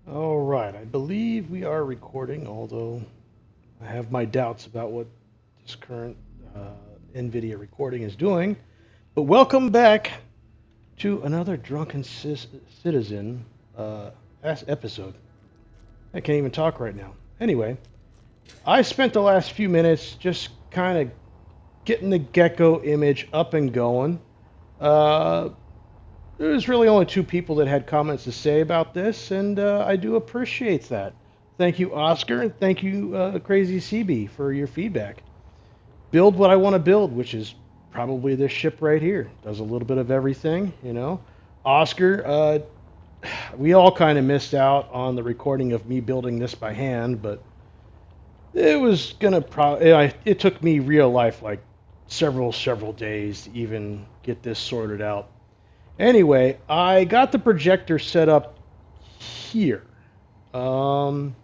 All right, I believe we are recording, although I have my doubts about what this current NVIDIA recording is doing. But welcome back to another Drunken Citizen episode. I can't even talk right now. Anyway, I spent the last few minutes just kind of getting the Gecko image up and going. Uh, There's really only two people that had comments to say about this, and I do appreciate that. Thank you, Oscar, and thank you, Crazy CB, for your feedback. Build what I want to build, which is probably this ship right here. Does a little bit of everything, you know. Oscar, we all kind of missed out on the recording of me building this by hand, but it was gonna it took me real life like several days to even get this sorted out. Anyway, I got the projector set up here. Um,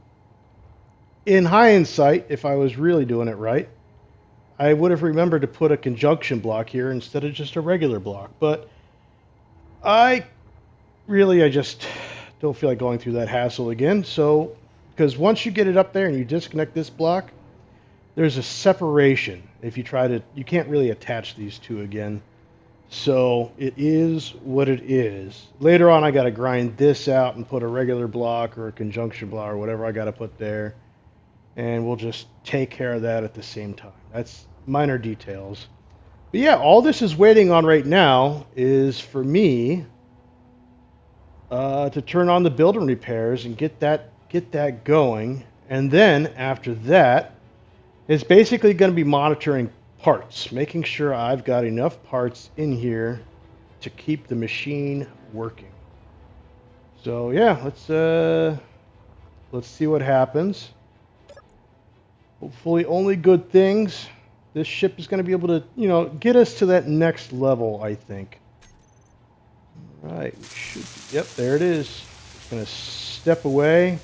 in hindsight, if I was really doing it right, I would have remembered to put a conjunction block here instead of just a regular block. But I I just don't feel like going through that hassle again. So, because once you get it up there and you disconnect this block, there's a separation. If you try to, you can't really attach these two again. So it is what it is. Later on, I got to grind this out and put a regular block or a conjunction block or whatever I got to put there. And we'll just take care of that at the same time. That's minor details. But yeah, all this is waiting on right now is for me to turn on the build and repairs and get that going. And then after that, it's basically going to be monitoring parts, making sure I've got enough parts in here to keep the machine working. So yeah, let's see what happens. Hopefully only good things. This ship is going to be able to, get us to that next level, I think. All right, we should. Yep, there it is. It's going to step away.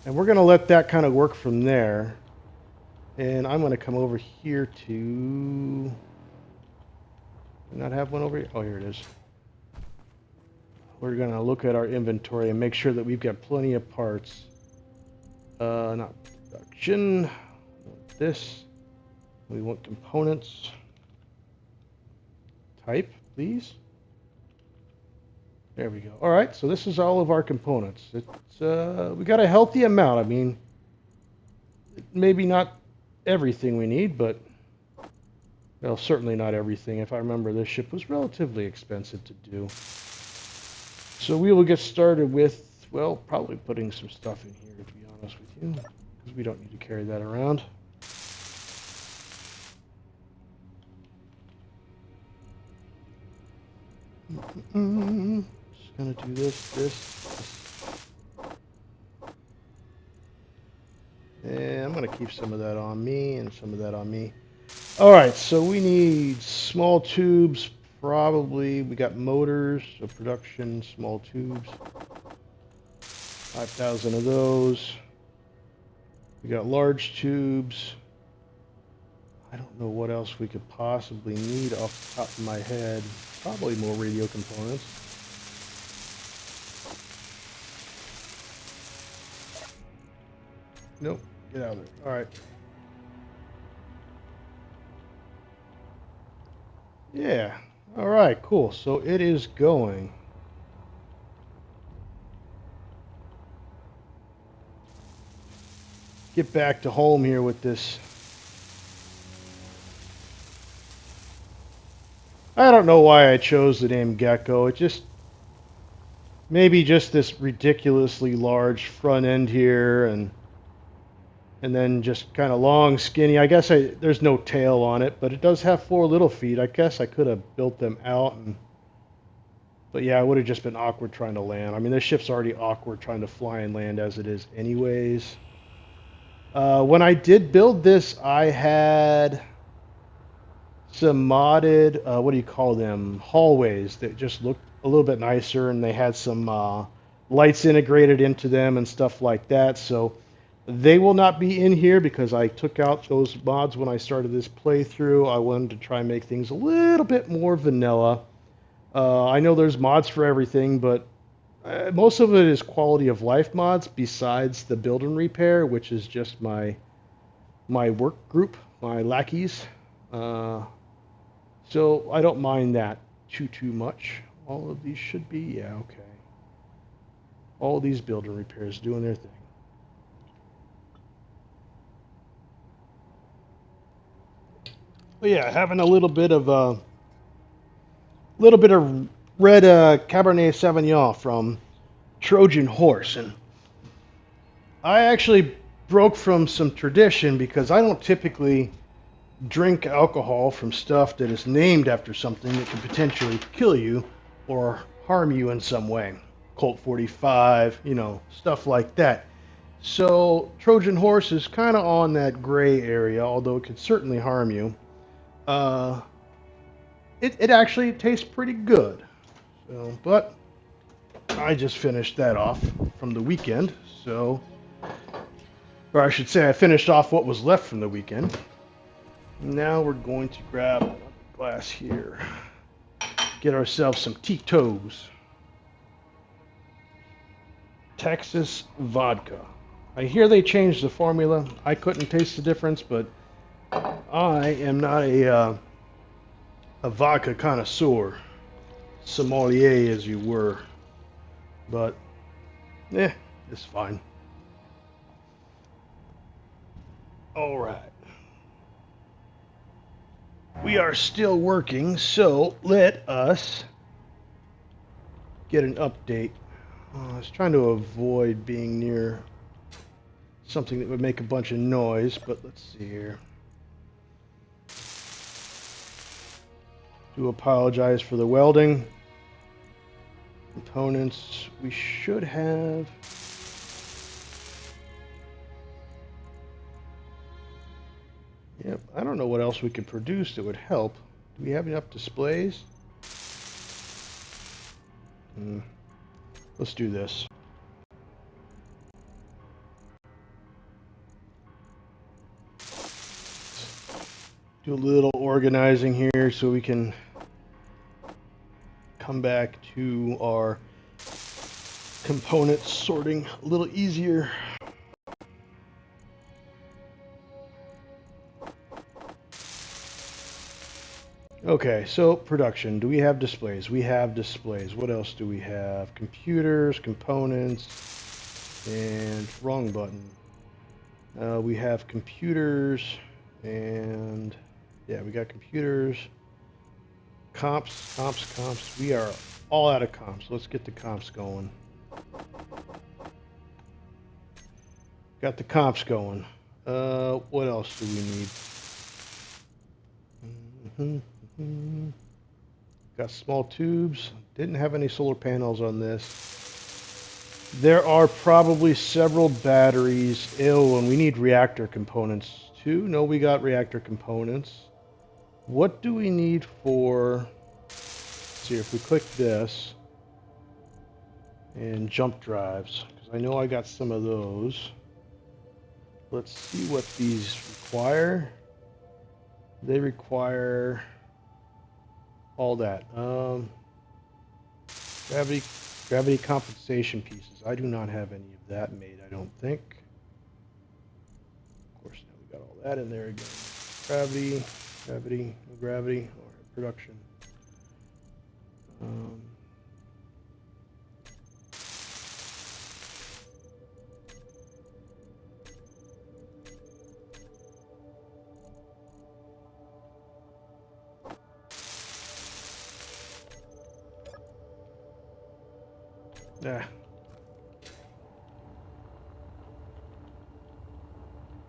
And we're going to let that kind of work from there. And I'm going to come over here to... Do I not have one over here? Oh, here it is. We're going to look at our inventory and make sure that we've got plenty of parts. Not production. This. We want components. Type, please. There we go. All right, so this is all of our components. It's we got a healthy amount. I mean, maybe not everything we need, but well, certainly not everything. If I remember, this ship was relatively expensive to do. So we will get started with, well, probably putting some stuff in here, to be honest with you, because we don't need to carry that around. Just gonna do this. And I'm going to keep some of that on me and some of that on me. All right, so we need small tubes, probably. We got motors, so production, small tubes. 5,000 of those. We got large tubes. I don't know what else we could possibly need off the top of my head. Probably more radio components. Nope. Get out of there. All right. Yeah. All right, cool. So it is going. Get back to home here with this. I don't know why I chose the name Gecko. It just... Maybe just this ridiculously large front end here and then just kind of long, skinny. I guess there's no tail on it, but it does have 4 little feet. I guess I could have built them out. But yeah, it would have just been awkward trying to land. I mean, this ship's already awkward trying to fly and land as it is anyways. When I did build this, I had some modded, what do you call them, hallways that just looked a little bit nicer, and they had some lights integrated into them and stuff like that. So they will not be in here because I took out those mods when I started this playthrough. I wanted to try and make things a little bit more vanilla. I know there's mods for everything, but Most of it is quality of life mods besides the build and repair, which is just my work group, my lackeys. So I don't mind that too much. All of these should be, yeah, okay. All of these build and repairs doing their thing. But yeah, having a little bit of red Cabernet Sauvignon from Trojan Horse, and I actually broke from some tradition because I don't typically drink alcohol from stuff that is named after something that could potentially kill you or harm you in some way. Colt 45, stuff like that. So Trojan Horse is kind of on that gray area, although it could certainly harm you. It actually tastes pretty good. So, but I just finished that off from the weekend, so, or I should say I finished off what was left from the weekend. Now we're going to grab another glass here, get ourselves some Tito's Texas vodka. I hear they changed the formula. I couldn't taste the difference, but I am not a vodka connoisseur, sommelier as you were, but it's fine. All right. We are still working, so let us get an update. I was trying to avoid being near something that would make a bunch of noise, but let's see here. Do apologize for the welding. Components, we should have... Yep, I don't know what else we could produce that would help. Do we have enough displays? Let's do this. Do a little organizing here so we can come back to our components sorting a little easier. Okay, so production. Do we have displays? We have displays. What else do we have? Computers, components, and wrong button. We have computers, and yeah, we got computers. Comps. We are all out of comps. Let's get the comps going. Got the comps going. What else do we need? Got small tubes. Didn't have any solar panels on this. There are probably several batteries. Oh, and we need reactor components too. No, we got reactor components. What do we need for... Let's see, if we click this and jump drives, because I know I got some of those. Let's see what these require. They require all that. Gravity compensation pieces. I do not have any of that made, I don't think. Of course, now we got all that in there again. Gravity, all right, production.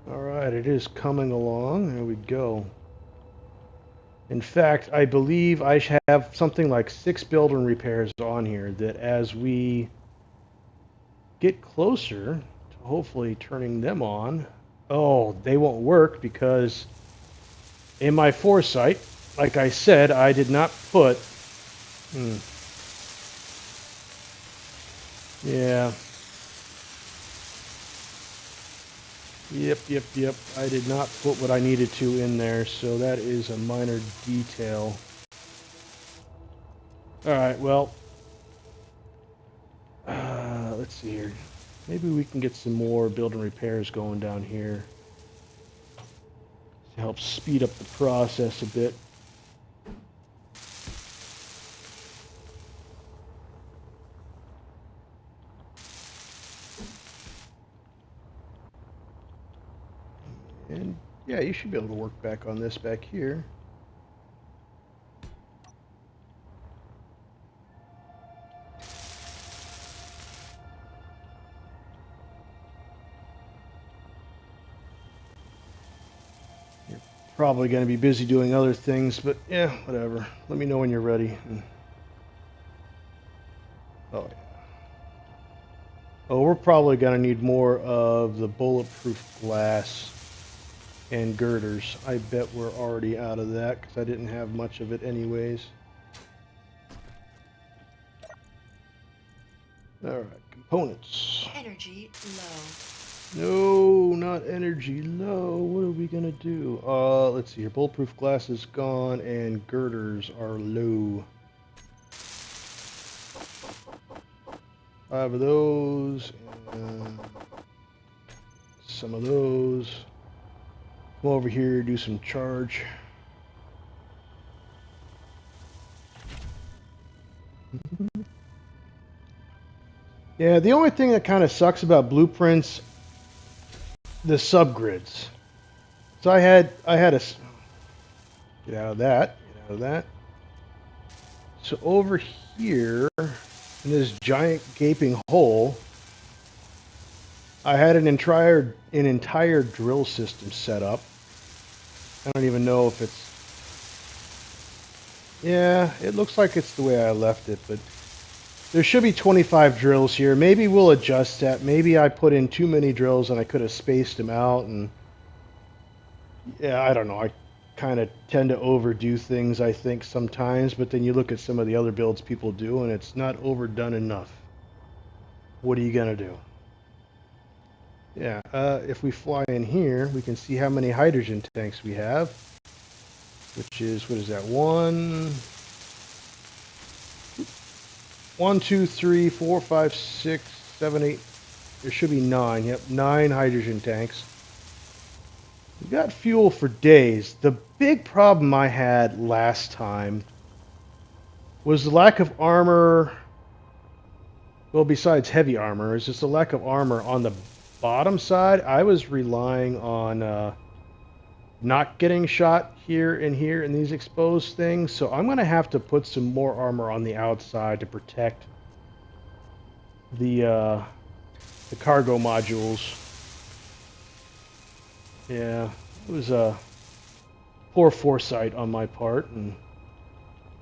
Alright, it is coming along. There we go. In fact, I believe I have something like 6 build and repairs on here that as we get closer to hopefully turning them on... Oh, they won't work because in my foresight, like I said, I did not put... Yeah. Yep. I did not put what I needed to in there, so that is a minor detail. Alright, well. let's see here. Maybe we can get some more building repairs going down here to help speed up the process a bit. And yeah, you should be able to work back on this back here. You're probably going to be busy doing other things, but yeah, whatever. Let me know when you're ready. Oh, yeah. Oh, we're probably going to need more of the bulletproof glass and girders. I bet we're already out of that because I didn't have much of it anyways. Alright, components. Energy low. No, not energy low. What are we going to do? Let's see here. Bulletproof glass is gone and girders are low. 5 of those, and some of those. Come over here, do some charge. Yeah, the only thing that kind of sucks about blueprints, the subgrids. So I had a get out of that, get out of that. So over here, in this giant gaping hole, I had an entire drill system set up. I don't even know if it's... Yeah, it looks like it's the way I left it, but there should be 25 drills here. Maybe we'll adjust that. Maybe I put in too many drills and I could have spaced them out. And yeah, I don't know. I kind of tend to overdo things, I think, sometimes. But then you look at some of the other builds people do, and it's not overdone enough. What are you going to do? Yeah, if we fly in here, we can see how many hydrogen tanks we have. Which is, what is that? 1, 2, 3, 4, 5, 6, 7, 8. There should be 9. Yep, 9 hydrogen tanks. We got fuel for days. The big problem I had last time was the lack of armor. Well, besides heavy armor, it's just a lack of armor on the bottom side. I was relying on not getting shot here in these exposed things, so I'm going to have to put some more armor on the outside to protect the cargo modules. Yeah, it was a poor foresight on my part, and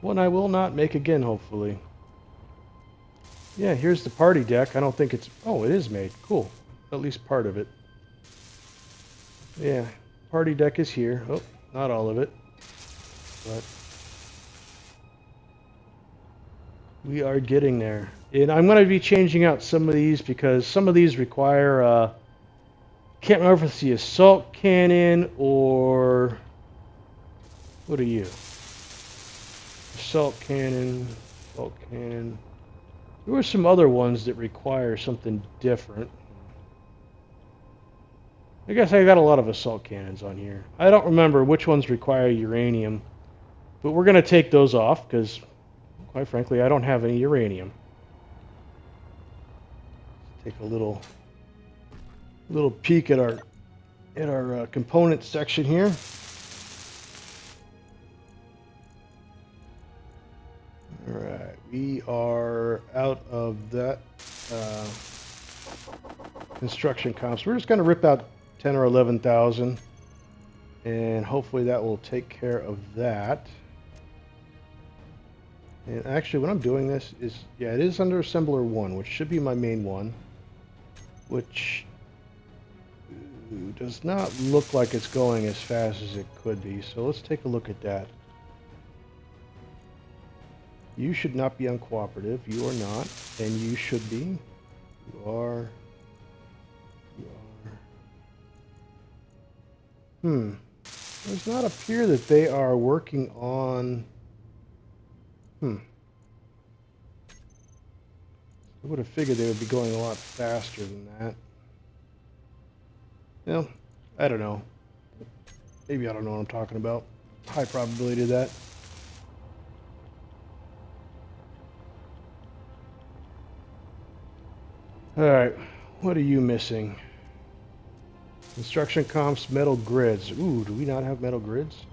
one I will not make again, hopefully. Yeah, here's the party deck. I don't think it's... Oh, it is made. Cool. At least part of it. Yeah, party deck is here. Oh, not all of it. But we are getting there. And I'm going to be changing out some of these because some of these require... can't remember if it's the assault cannon or... What are you? Assault cannon, assault cannon. There were some other ones that require something different. I guess I got a lot of assault cannons on here. I don't remember which ones require uranium, but we're going to take those off because, quite frankly, I don't have any uranium. Take a little peek at our component section here. All right, we are out of that construction comps. We're just going to rip out 10 or 11,000, and hopefully that will take care of that. And actually, when I'm doing this is, yeah, it is under assembler 1, which should be my main one, which does not look like it's going as fast as it could be. So let's take a look at that. You should not be uncooperative. You are not, and you should be. You are. You are. Does not appear that they are working on... I would have figured they would be going a lot faster than that. Well, I don't know. Maybe I don't know what I'm talking about. High probability of that. Alright, what are you missing? Construction comps, metal grids. Ooh, do we not have metal grids?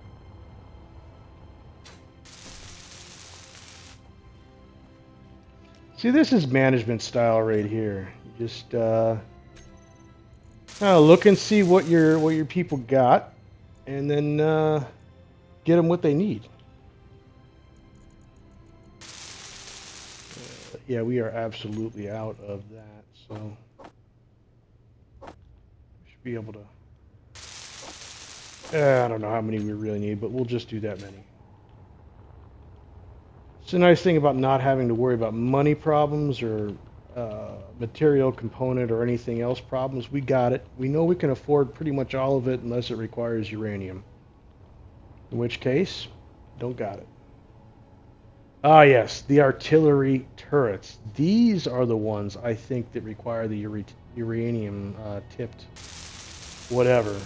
See, this is management style right here. You just look and see what your people got, and then get them what they need. Yeah, we are absolutely out of that, so we should be able to. I don't know how many we really need, but we'll just do that many. It's a nice thing about not having to worry about money problems or material component or anything else problems. We got it. We know we can afford pretty much all of it unless it requires uranium. In which case, don't got it. Ah, yes, the artillery turrets. These are the ones I think that require the uranium tipped whatever. So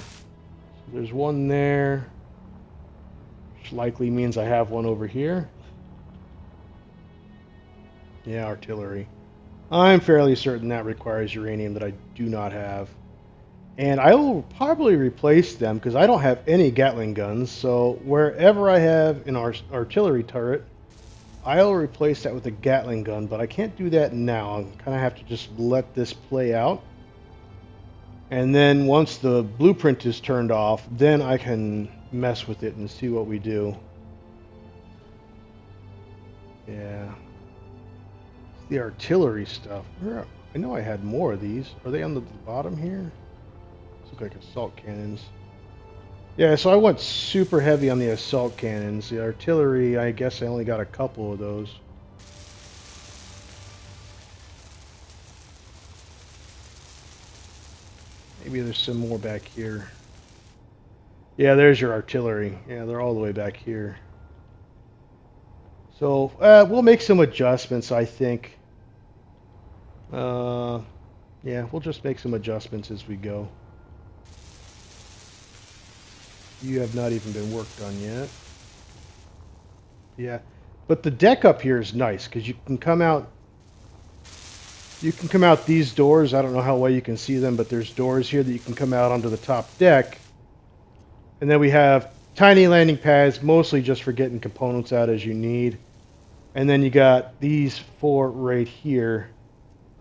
there's one there, which likely means I have one over here. Yeah, artillery. I'm fairly certain that requires uranium that I do not have. And I will probably replace them because I don't have any Gatling guns. So wherever I have an artillery turret, I'll replace that with a Gatling gun. But I can't do that now. I kind of have to just let this play out. And then once the blueprint is turned off, then I can mess with it and see what we do. Yeah. The artillery stuff. I know I had more of these. Are they on the bottom here? Look like assault cannons. Yeah, so I went super heavy on the assault cannons. The artillery, I guess I only got a couple of those. Maybe there's some more back here. Yeah, there's your artillery. Yeah, they're all the way back here. So, we'll make some adjustments, I think. Yeah, we'll just make some adjustments as we go. You have not even been worked on yet. Yeah, but the deck up here is nice because you can come out. You can come out these doors. I don't know how well you can see them, but there's doors here that you can come out onto the top deck. And then we have tiny landing pads, mostly just for getting components out as you need. And then you got these four right here.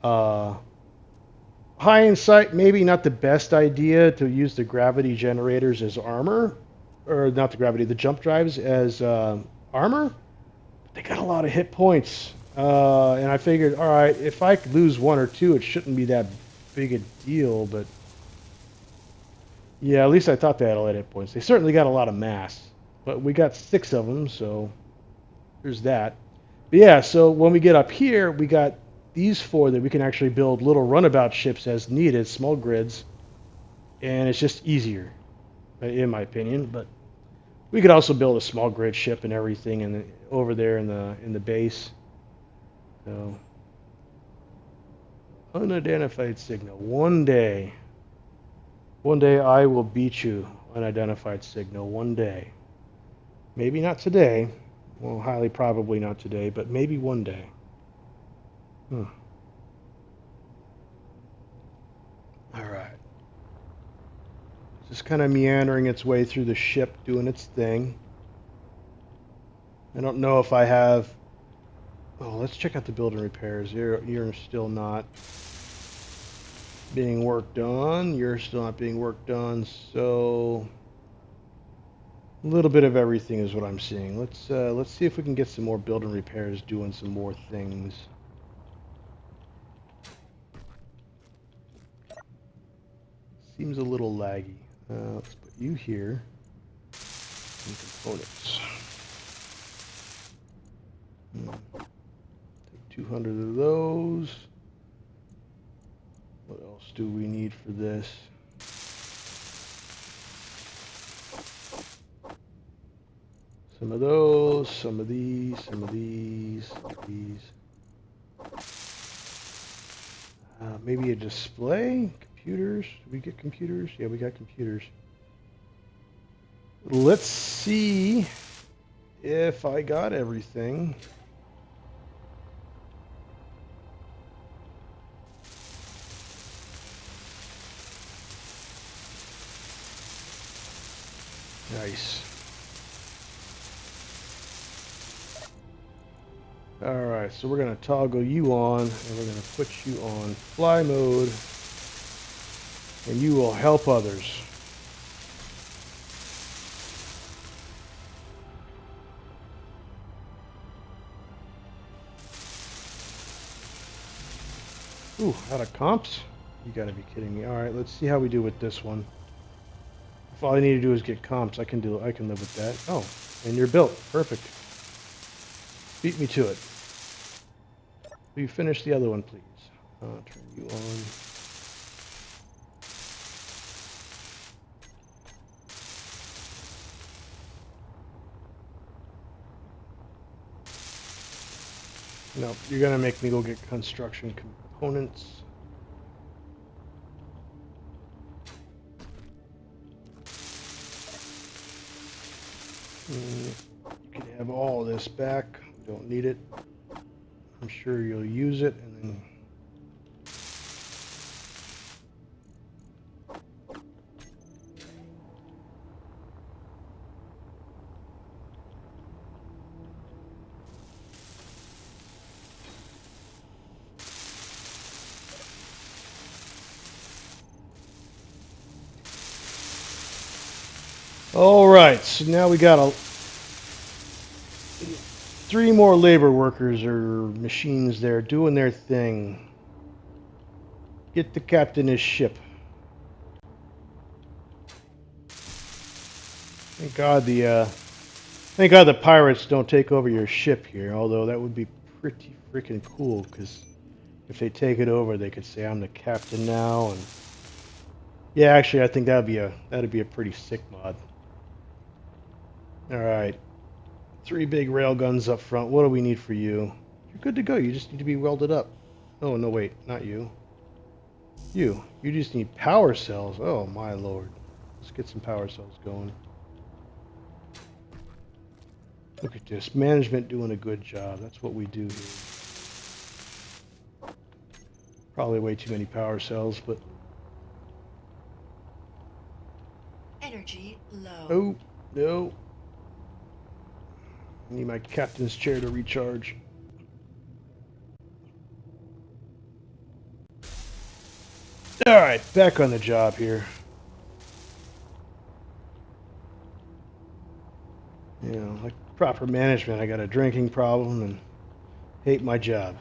High in sight, maybe not the best idea to use the gravity generators as armor. Or not the gravity, the jump drives as armor. But they got a lot of hit points. And I figured, all right, if I could lose one or two, it shouldn't be that big a deal. But yeah, at least I thought they had a lot of hit points. They certainly got a lot of mass. But we got 6 of them, so there's that. But yeah, so when we get up here, we got these 4 that we can actually build little runabout ships as needed, small grids. And it's just easier, in my opinion. But we could also build a small grid ship and everything over there in the base. So, unidentified signal. One day I will beat you, unidentified signal. One day. Maybe not today. Well, highly probably not today, but maybe one day. All right. Just kind of meandering its way through the ship, doing its thing. I don't know if I have... Oh, let's check out the building repairs. You're still not being worked on. You're still not being worked on, so... A little bit of everything is what I'm seeing. Let's see if we can get some more building repairs doing some more things. Seems a little laggy. Let's put you here. Some components. Take 200 of those. What else do we need for this? Some of those, some of these, some of these, some of these. Maybe a display? Computers? Did we get computers? Yeah, we got computers. Let's see if I got everything. Nice. Alright, so we're going to toggle you on, and we're going to put you on fly mode, and you will help others. Ooh, out of comps? You gotta be kidding me. Alright, let's see how we do with this one. If all I need to do is get comps, I can live with that. Oh, and you're built. Perfect. Beat me to it. Will you finish the other one, please? Turn you on. No, you're gonna make me go get construction components. You can have all this back. Don't need it. I'm sure you'll use it, and then all right, so now we got 3 more labor workers or machines there doing their thing. Get the captain his ship. Thank God the pirates don't take over your ship here. Although that would be pretty freaking cool, because if they take it over, they could say I'm the captain now. And yeah, actually, I think that'd be a pretty sick mod. All right. 3 big rail guns up front. What do we need for you? You're good to go. You just need to be welded up. Oh, no, wait. Not you. You just need power cells. Oh, my lord. Let's get some power cells going. Look at this. Management doing a good job. That's what we do here. Probably way too many power cells, but... Energy low. Oh, no. I need my captain's chair to recharge. Alright, back on the job here. You know, like proper management, I got a drinking problem and hate my job.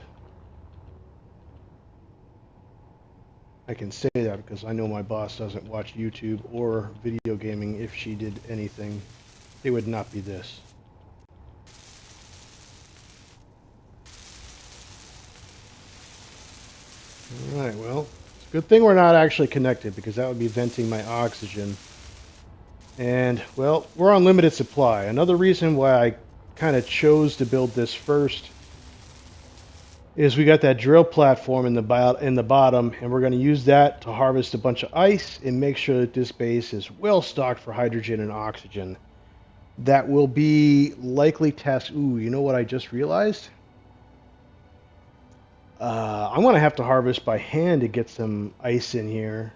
I can say that because I know my boss doesn't watch YouTube or video gaming. If she did anything, it would not be this. Alright, well, it's a good thing we're not actually connected, because that would be venting my oxygen. And, well, we're on limited supply. Another reason why I kind of chose to build this first is we got that drill platform in the bottom, and we're going to use that to harvest a bunch of ice and make sure that this base is well stocked for hydrogen and oxygen. That will be likely test. Ooh, you know what I just realized? I'm going to have to harvest by hand to get some ice in here,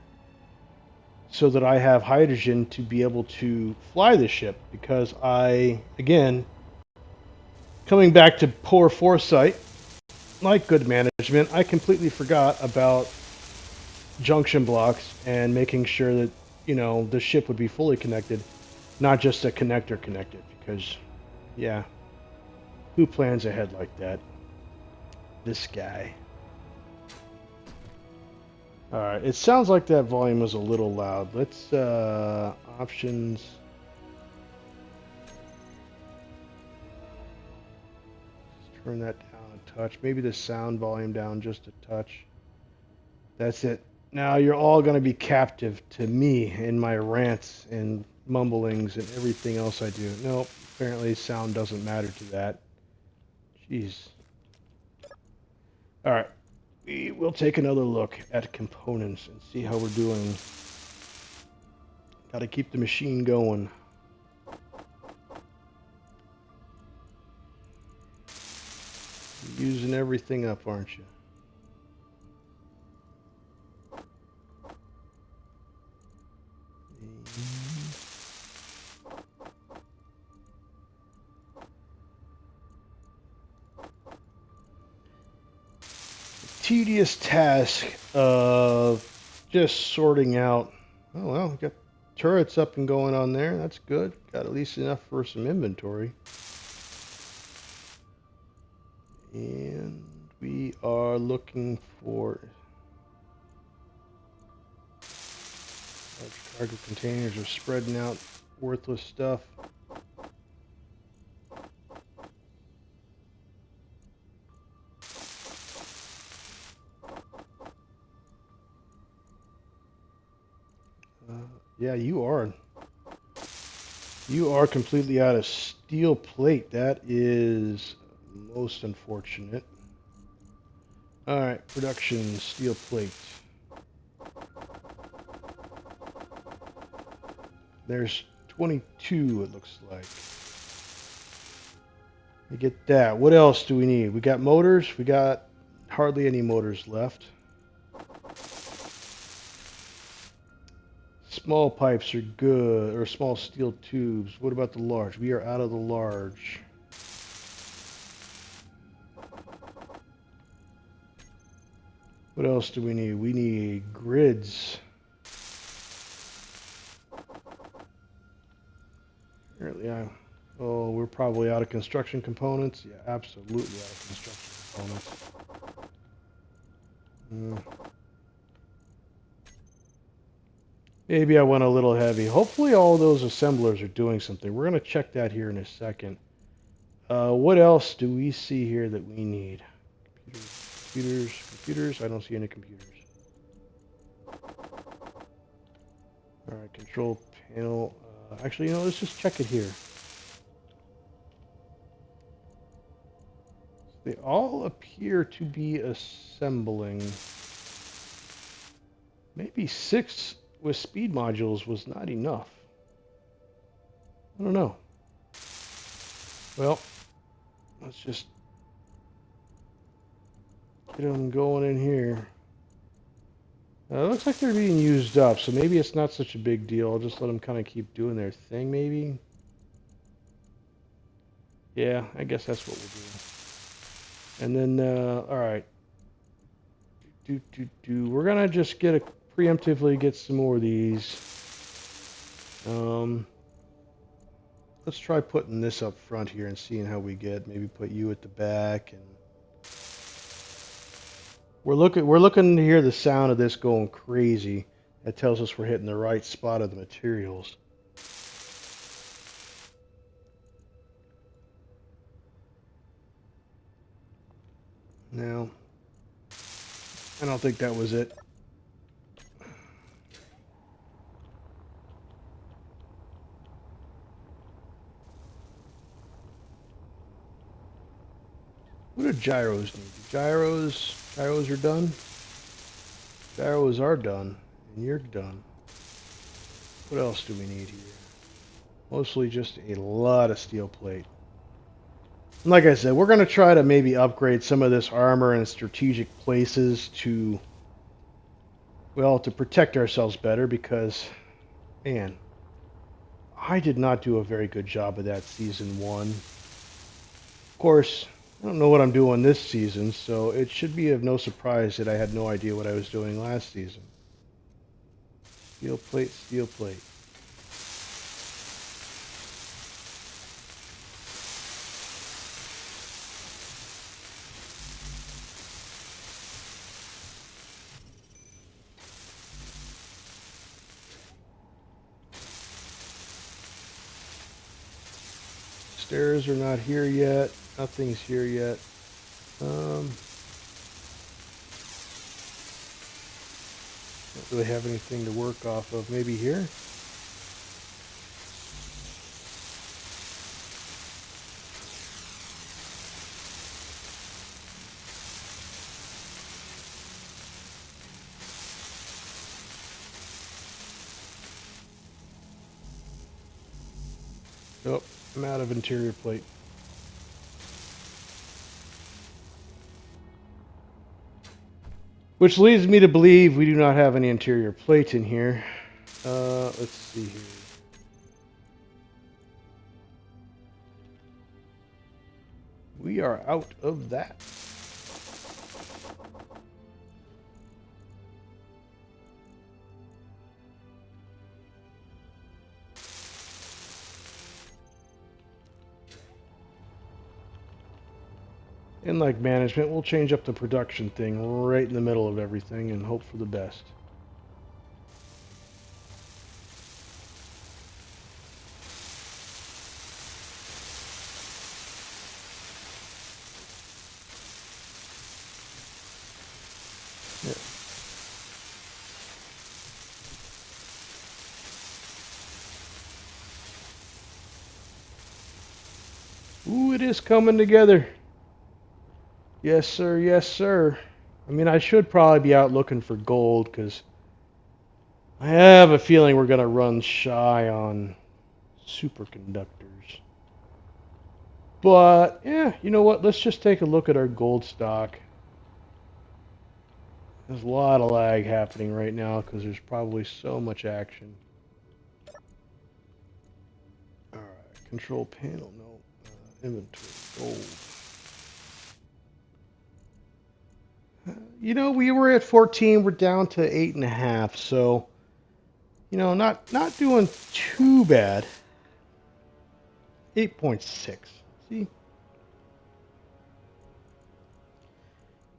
so that I have hydrogen to be able to fly the ship, because again, coming back to poor foresight, like good management, I completely forgot about junction blocks and making sure that, you know, the ship would be fully connected, not just a connector connected, because, yeah, who plans ahead like that? This guy. Alright, it sounds like that volume was a little loud. Let's, options. Let's turn that down a touch. Maybe the sound volume down just a touch. That's it. Now you're all going to be captive to me and my rants and mumblings and everything else I do. Nope, apparently sound doesn't matter to that. Jeez. Alright. we will take another look at components and see how we're doing. Got to keep the machine going. You're using everything up, aren't you? Tedious task of just sorting out. Oh well, we got turrets up and going on there. That's good. Got at least enough for some inventory. And we are looking for large cargo containers are spreading out worthless stuff. Yeah, you are. You are completely out of steel plate. That is most unfortunate. Alright, production, steel plate. There's 22, it looks like. We get that. What else do we need? We got motors. We got hardly any motors left. Small pipes are good, or small steel tubes. What about the large? We are out of the large. What else do we need? We need grids. Apparently, oh, we're probably out of construction components. Yeah, absolutely out of construction components. Maybe I went a little heavy. Hopefully all those assemblers are doing something. We're going to check that here in a second. What else do we see here that we need? Computers. I don't see any computers. Alright, control panel. Actually, let's just check it here. They all appear to be assembling. Maybe 6 with speed modules was not enough. I don't know. Well, let's just get them going in here. It looks like they're being used up, so maybe it's not such a big deal. I'll just let them kind of keep doing their thing, maybe. Yeah, I guess that's what we'll do. And then, alright. We're going to just preemptively get some more of these. Let's try putting this up front here and seeing how we get. Maybe put you at the back, and we're looking to hear the sound of this going crazy. That tells us we're hitting the right spot of the materials. Now, I don't think that was it. What do gyros need? Gyros are done? Gyros are done, and you're done. What else do we need here? Mostly just a lot of steel plate. And like I said, we're going to try to maybe upgrade some of this armor in strategic places to, well, to protect ourselves better because, man, I did not do a very good job of that Season 1. Of course, I don't know what I'm doing this season, so it should be of no surprise that I had no idea what I was doing last season. Steel plate, steel plate. Stairs are not here yet. Nothing's here yet. Don't really have anything to work off of. Maybe here? Oh, I'm out of interior plate. Which leads me to believe we do not have any interior plates in here. Let's see here. We are out of that. And like management, we'll change up the production thing right in the middle of everything and hope for the best. Yeah. Ooh, it is coming together. Yes, sir. Yes, sir. I mean, I should probably be out looking for gold because I have a feeling we're going to run shy on superconductors. But, yeah, you know what? Let's just take a look at our gold stock. There's a lot of lag happening right now because there's probably so much action. Alright, control panel, no. Inventory, gold. You know, we were at 14, we're down to 8.5, so, you know, not doing too bad. 8.6. See?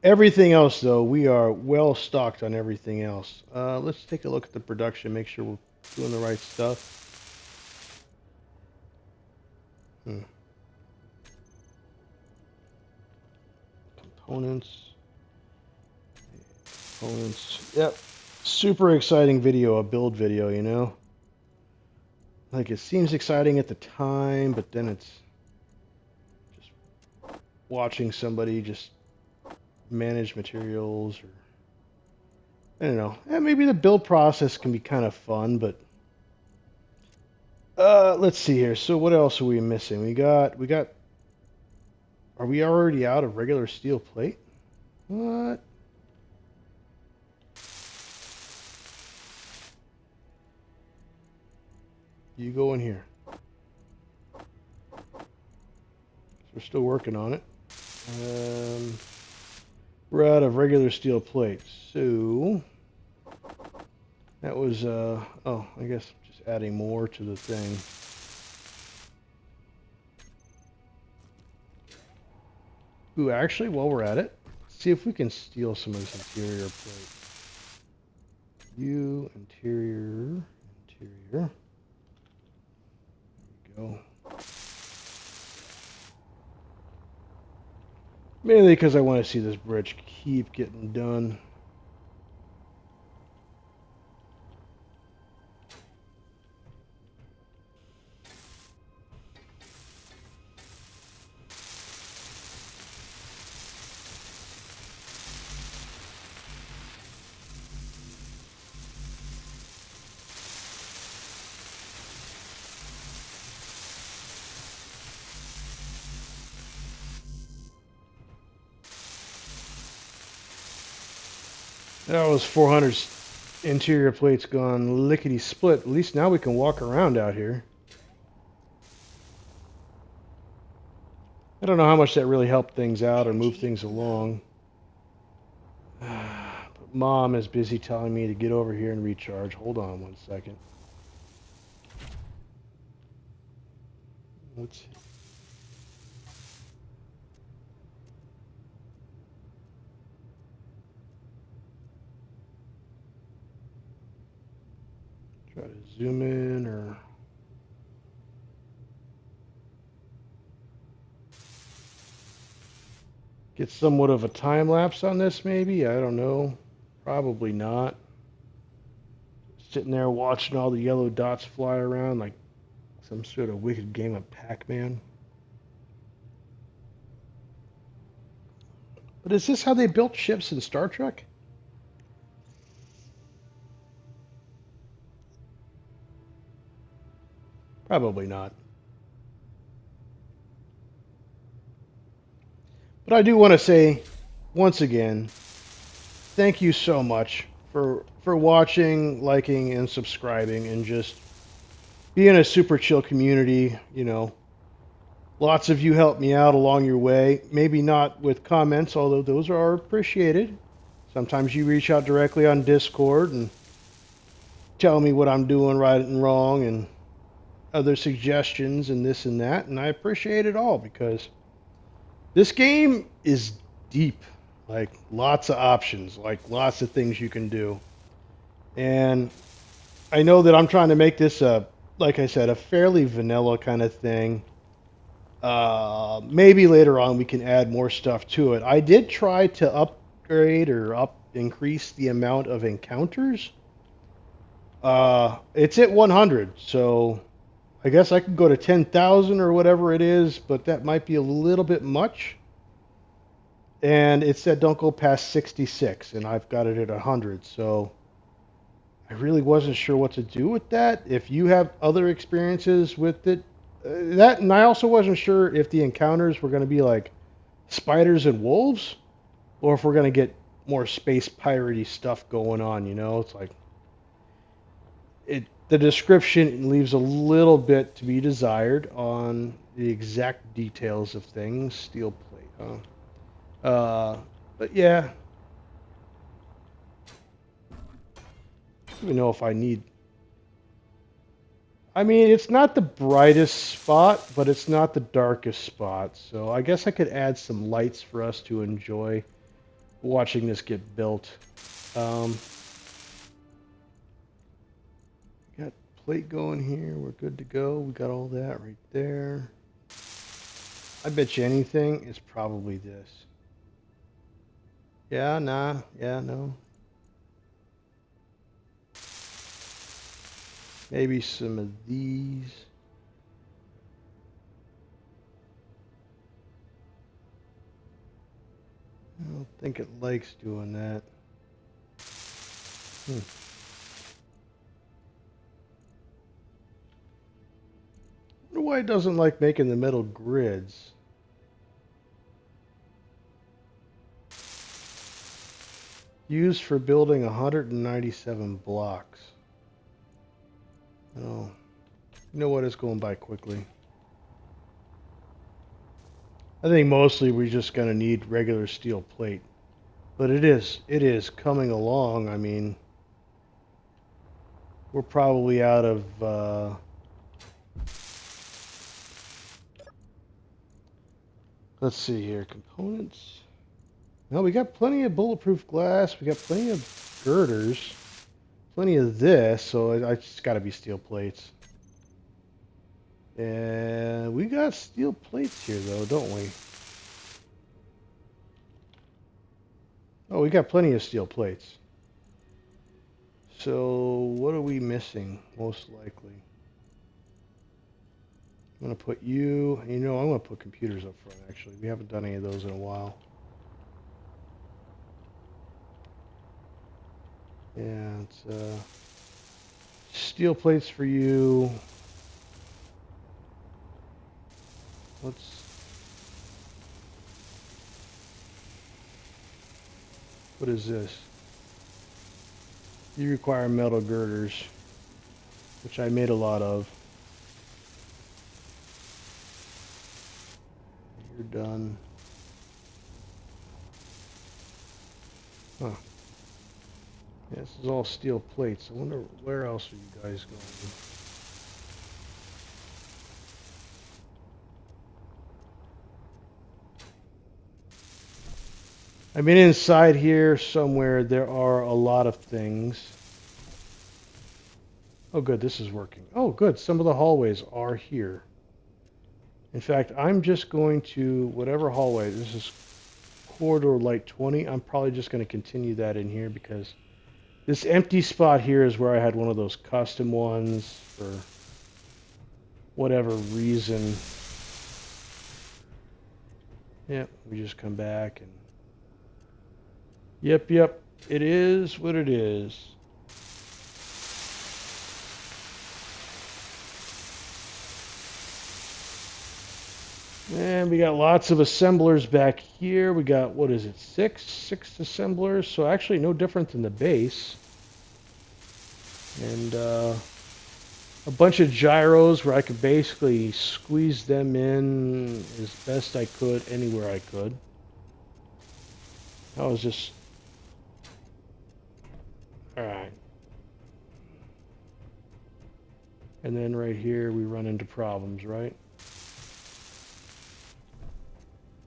Everything else, though, we are well stocked on everything else. Let's take a look at the production, make sure we're doing the right stuff. Components. Components. Yep. Super exciting video, a build video, you know? Like, it seems exciting at the time, but then it's just watching somebody just manage materials, or I don't know. Maybe the build process can be kind of fun, but let's see here. So what else are we missing? We got. Are we already out of regular steel plate? What? You go in here. We're still working on it. We're out of regular steel plate. So that was oh, I guess just adding more to the thing. Ooh, actually, while we're at it, see if we can steal some of this interior plate. Interior. There we go. Mainly because I want to see this bridge keep getting done. That was 400 interior plates gone lickety split. At least now we can walk around out here. I don't know how much that really helped things out or moved things along. But Mom is busy telling me to get over here and recharge. Hold on one second. Let's see. Try to zoom in or... get somewhat of a time lapse on this, maybe? I don't know. Probably not. Sitting there watching all the yellow dots fly around like some sort of wicked game of Pac-Man. But is this how they built ships in Star Trek? Probably not. But I do want to say, once again, thank you so much for watching, liking, and subscribing, and just being a super chill community. You know, lots of you helped me out along your way. Maybe not with comments, although those are appreciated. Sometimes you reach out directly on Discord and tell me what I'm doing right and wrong, and other suggestions and this and that, and I appreciate it all because this game is deep. Like lots of options, like lots of things you can do. And I know that I'm trying to make this a, like I said, a fairly vanilla kind of thing. Maybe later on we can add more stuff to it. I did try to upgrade or increase the amount of encounters. It's at 100, so I guess I could go to 10,000 or whatever it is, but that might be a little bit much. And it said don't go past 66, and I've got it at 100, so I really wasn't sure what to do with that. If you have other experiences with it, that, and I also wasn't sure if the encounters were going to be like spiders and wolves, or if we're going to get more space piratey stuff going on. You know, it's like the description leaves a little bit to be desired on the exact details of things. Steel plate, huh? But yeah, I don't even know if I need. I mean, it's not the brightest spot, but it's not the darkest spot. So I guess I could add some lights for us to enjoy watching this get built. Got plate going here. We're good to go. We got all that right there. I bet you anything is probably this. Yeah, nah, yeah, no. Maybe some of these. I don't think it likes doing that. I wonder why it doesn't like making the metal grids. Used for building 197 blocks. Oh, you know what? It's going by quickly. I think mostly we're just going to need regular steel plate. But it is coming along. I mean, we're probably out of... let's see here. Components. No, we got plenty of bulletproof glass. We got plenty of girders. Plenty of this, so I just got to be steel plates. And we got steel plates here, though, don't we? Oh, we got plenty of steel plates. So what are we missing, most likely? I'm going to put you... You know, I'm going to put computers up front, actually. We haven't done any of those in a while. Yeah, it's steel plates for you. What is this? You require metal girders, which I made a lot of. You're done. Huh. Yeah, this is all steel plates. I wonder where else are you guys going? I mean, inside here somewhere there are a lot of things. Oh, good, this is working. Oh, good, some of the hallways are here. In fact, I'm just going to, whatever hallway, this is corridor light 20, I'm probably just going to continue that in here because this empty spot here is where I had one of those custom ones for whatever reason. Yep, we just come back and... Yep, it is what it is. And we got lots of assemblers back here. We got, what is it, six assemblers. So actually no different than the base. And a bunch of gyros where I could basically squeeze them in as best I could anywhere I could. I was just... Alright. And then right here we run into problems, right?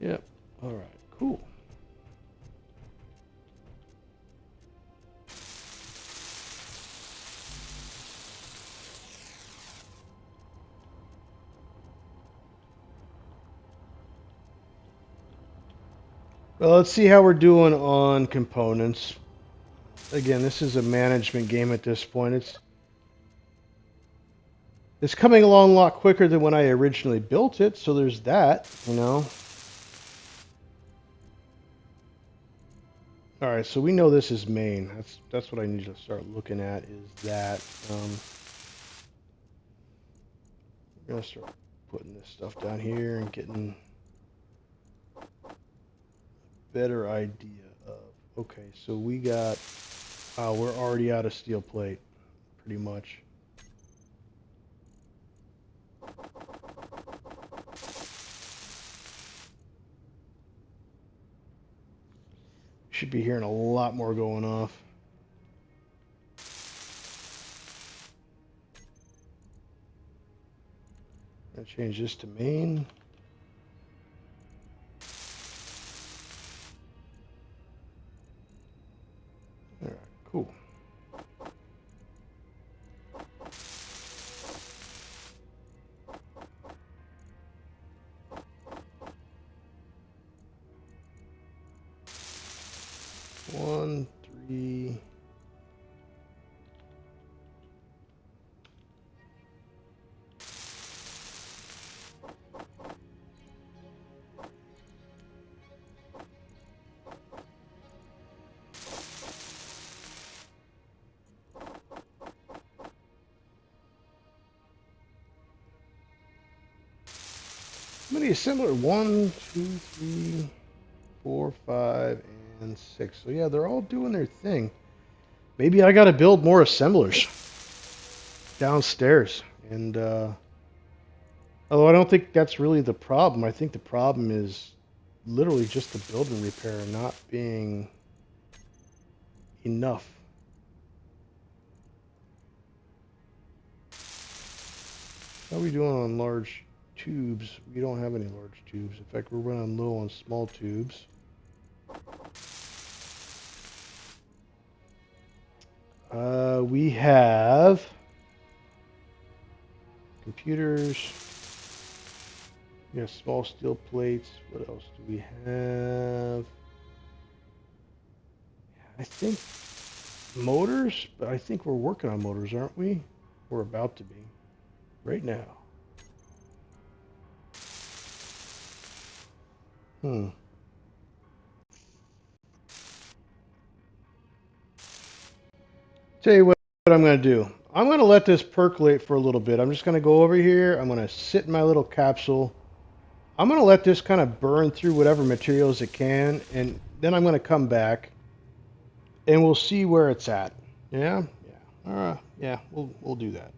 Yep. Alright, cool. Well, let's see how we're doing on components. Again, this is a management game at this point. It's coming along a lot quicker than when I originally built it, so there's that, you know. Alright, so we know this is main. That's what I need to start looking at, is that. We're going to start putting this stuff down here and getting a better idea of... Okay, so we got... we're already out of steel plate, pretty much. Should be hearing a lot more going off. Gonna change this to main. Alright, cool. One, three. How many similar? 1, 2, 3, 4, 5, and 6. So yeah, they're all doing their thing. Maybe I got to build more assemblers downstairs. And although I don't think that's really the problem. I think the problem is literally just the build and repair not being enough. How are we doing on large tubes? We don't have any large tubes. In fact, we're running low on small tubes. We have computers. We have small steel plates. What else do we have? I think motors, but I think we're working on motors, aren't we? We're about to be right now. Tell you what I'm going to do. I'm going to let this percolate for a little bit. I'm just going to go over here. I'm going to sit in my little capsule. I'm going to let this kind of burn through whatever materials it can, and then I'm going to come back, and we'll see where it's at. Yeah? Yeah. Yeah, we'll do that.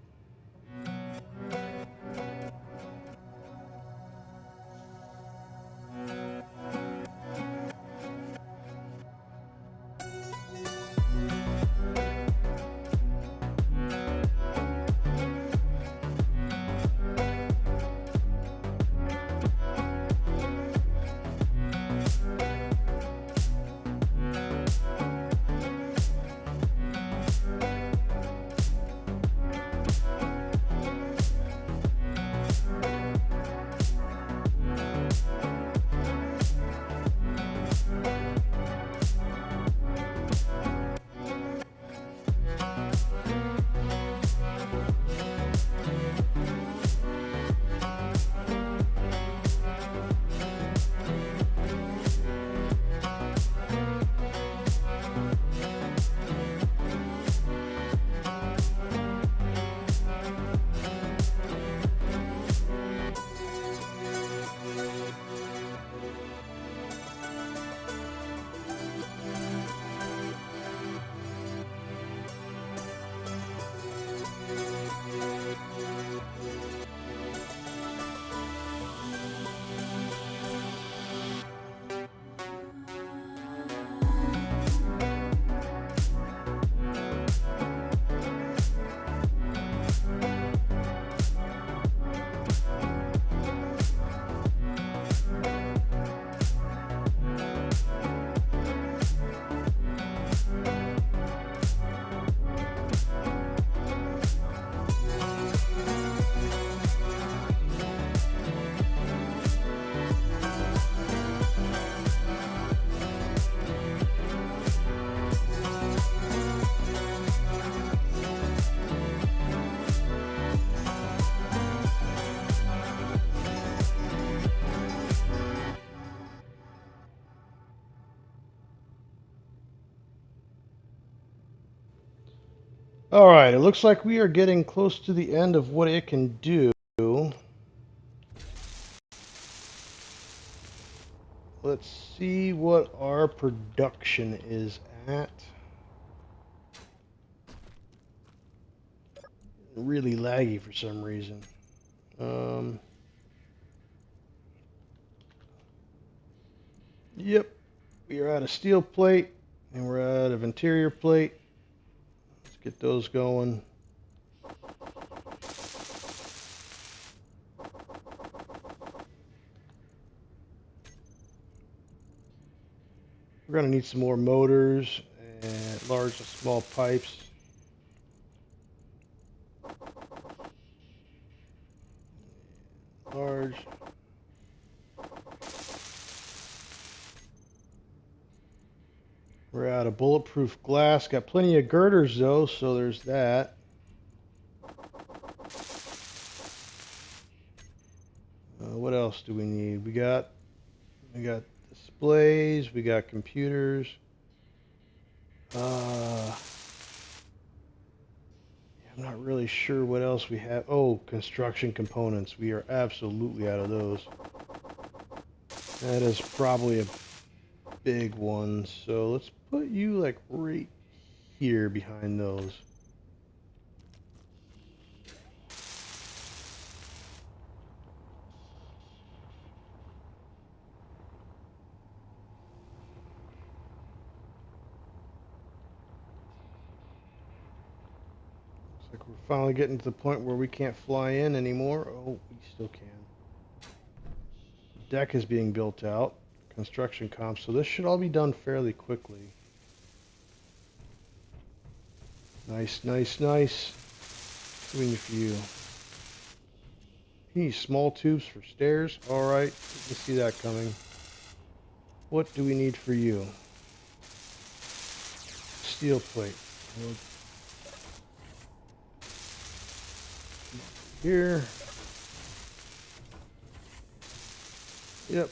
All right, it looks like we are getting close to the end of what it can do. Let's see what our production is at. Really laggy for some reason. Yep, we are out of steel plate and we're out of interior plate. Let's get those going. We're going to need some more motors and large and small pipes. Large. We're out of bulletproof glass. Got plenty of girders though, so there's that. What else do we need? We got displays. We got computers. I'm not really sure what else we have. Oh, construction components. We are absolutely out of those. That is probably a big one. So let's put you like right here behind those. Looks like we're finally getting to the point where we can't fly in anymore. Oh, we still can. Deck is being built out. Construction comps. So this should all be done fairly quickly. Nice, nice, nice. What do we need for you? You need small tubes for stairs. Alright, you can see that coming. What do we need for you? Steel plate. Here. Yep,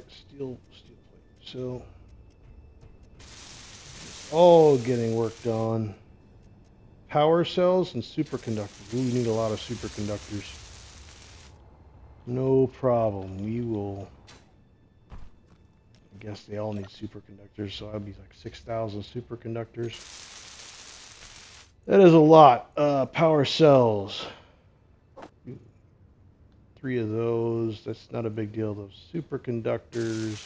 steel plate. So it's all getting worked on. Power cells and superconductors. We need a lot of superconductors. No problem. We will. I guess they all need superconductors, so that'd be like 6,000 superconductors. That is a lot. Power cells. 3 of those. That's not a big deal. Those superconductors.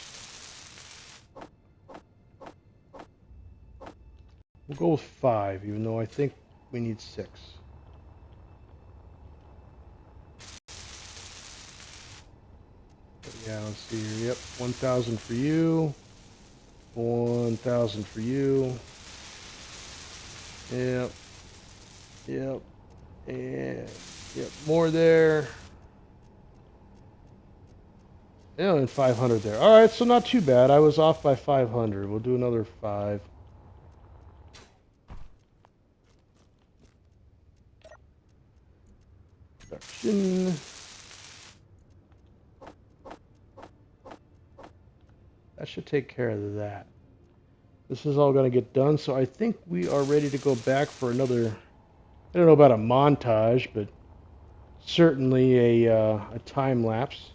We'll go with 5, even though I think we need 6. But yeah, let's see here. Yep, 1,000 for you. 1,000 for you. Yep. Yep. And yep, more there. Yeah, and 500 there. All right, so not too bad. I was off by 500. We'll do another 5. Production. That should take care of that. This is all going to get done, so I think we are ready to go back for another, I don't know about a montage, but certainly a time lapse.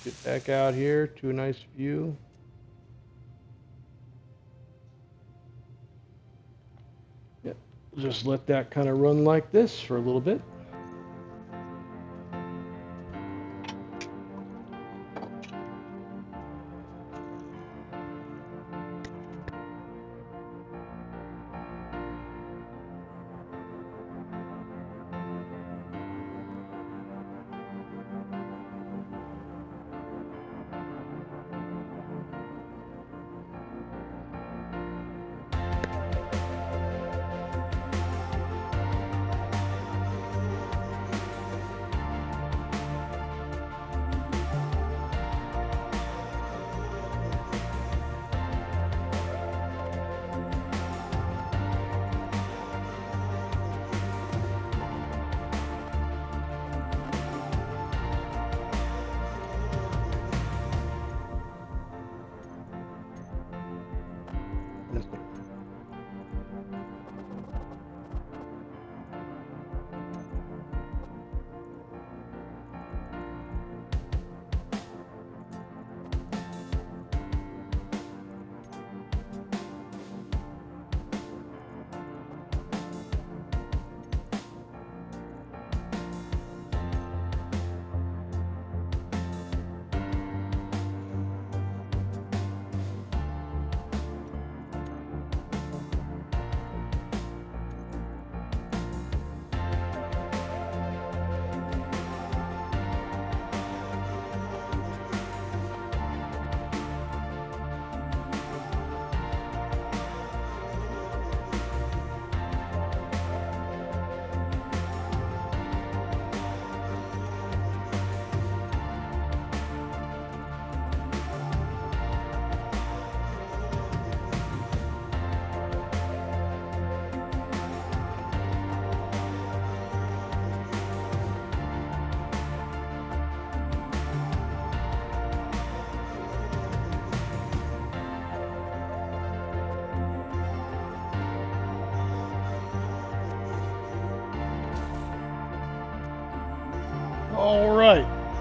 Get back out here to a nice view. Yep. Just let that kind of run like this for a little bit.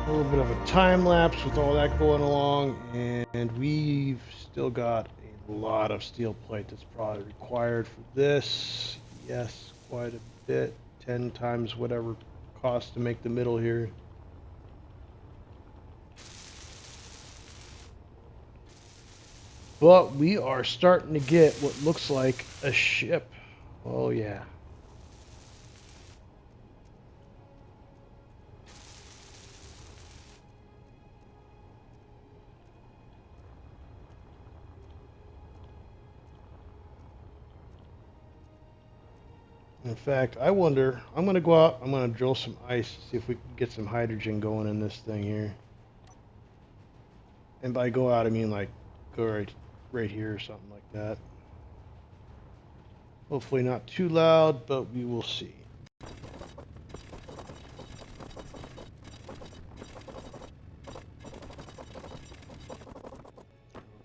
A little bit of a time lapse with all that going along, and we've still got a lot of steel plate that's probably required for this. Yes, quite a bit. 10 times whatever cost to make the middle here. But we are starting to get what looks like a ship. Oh yeah. In fact, I wonder, I'm going to go out, I'm going to drill some ice, see if we can get some hydrogen going in this thing here. And by go out, I mean like go right here or something like that. Hopefully not too loud, but we will see.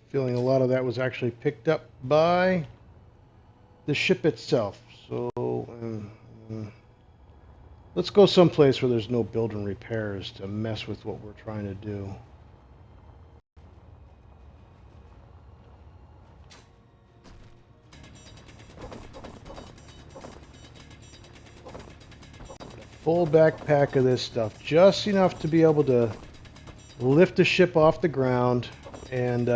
Feeling a lot of that was actually picked up by the ship itself. So let's go someplace where there's no build and repairs to mess with what we're trying to do. Full backpack of this stuff, just enough to be able to lift the ship off the ground and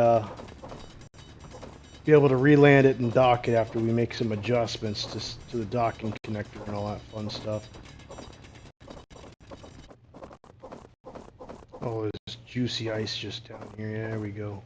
be able to re-land it and dock it after we make some adjustments to the docking connector and all that fun stuff. Oh, there's juicy ice just down here. Yeah, there we go.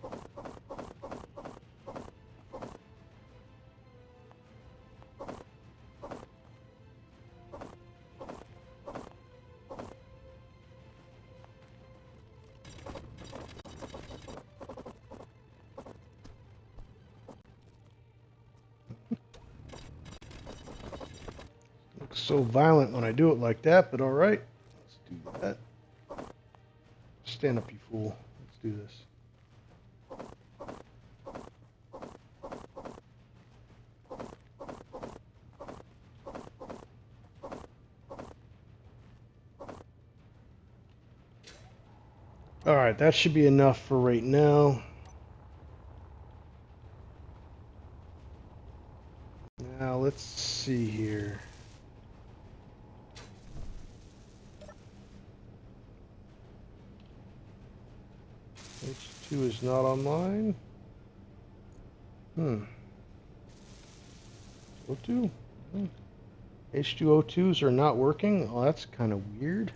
Looks so violent when I do it like that, but alright. Let's do that. Stand up, you fool. Let's do this. Alright, that should be enough for right now. Now, let's see here. H2 is not online. O2? H2O2s are not working? Oh, that's kind of weird.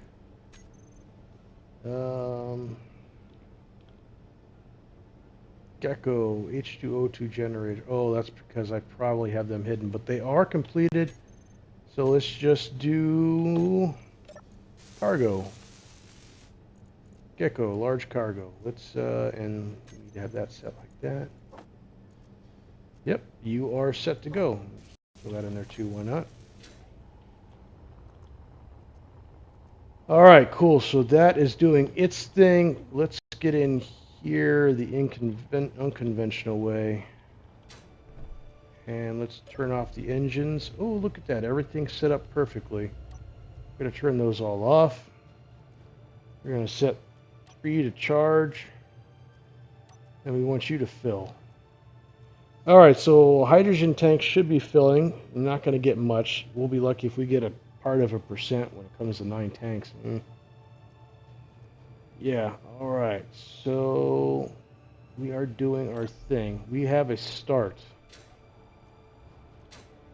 Gecko, H2O2 generator. Oh, that's because I probably have them hidden, but they are completed. So let's just do cargo. Gecko, large cargo. Let's, and we need to have that set like that. Yep, you are set to go. Throw that in there too, why not? Alright, cool. So that is doing its thing. Let's get in here the unconventional way. And let's turn off the engines. Oh, look at that. Everything's set up perfectly. We're going to turn those all off. We're going to set 3 to charge. And we want you to fill. Alright, so hydrogen tanks should be filling. I'm not going to get much. We'll be lucky if we get a part of a percent when it comes to 9 tanks. Yeah, alright. So we are doing our thing. We have a start.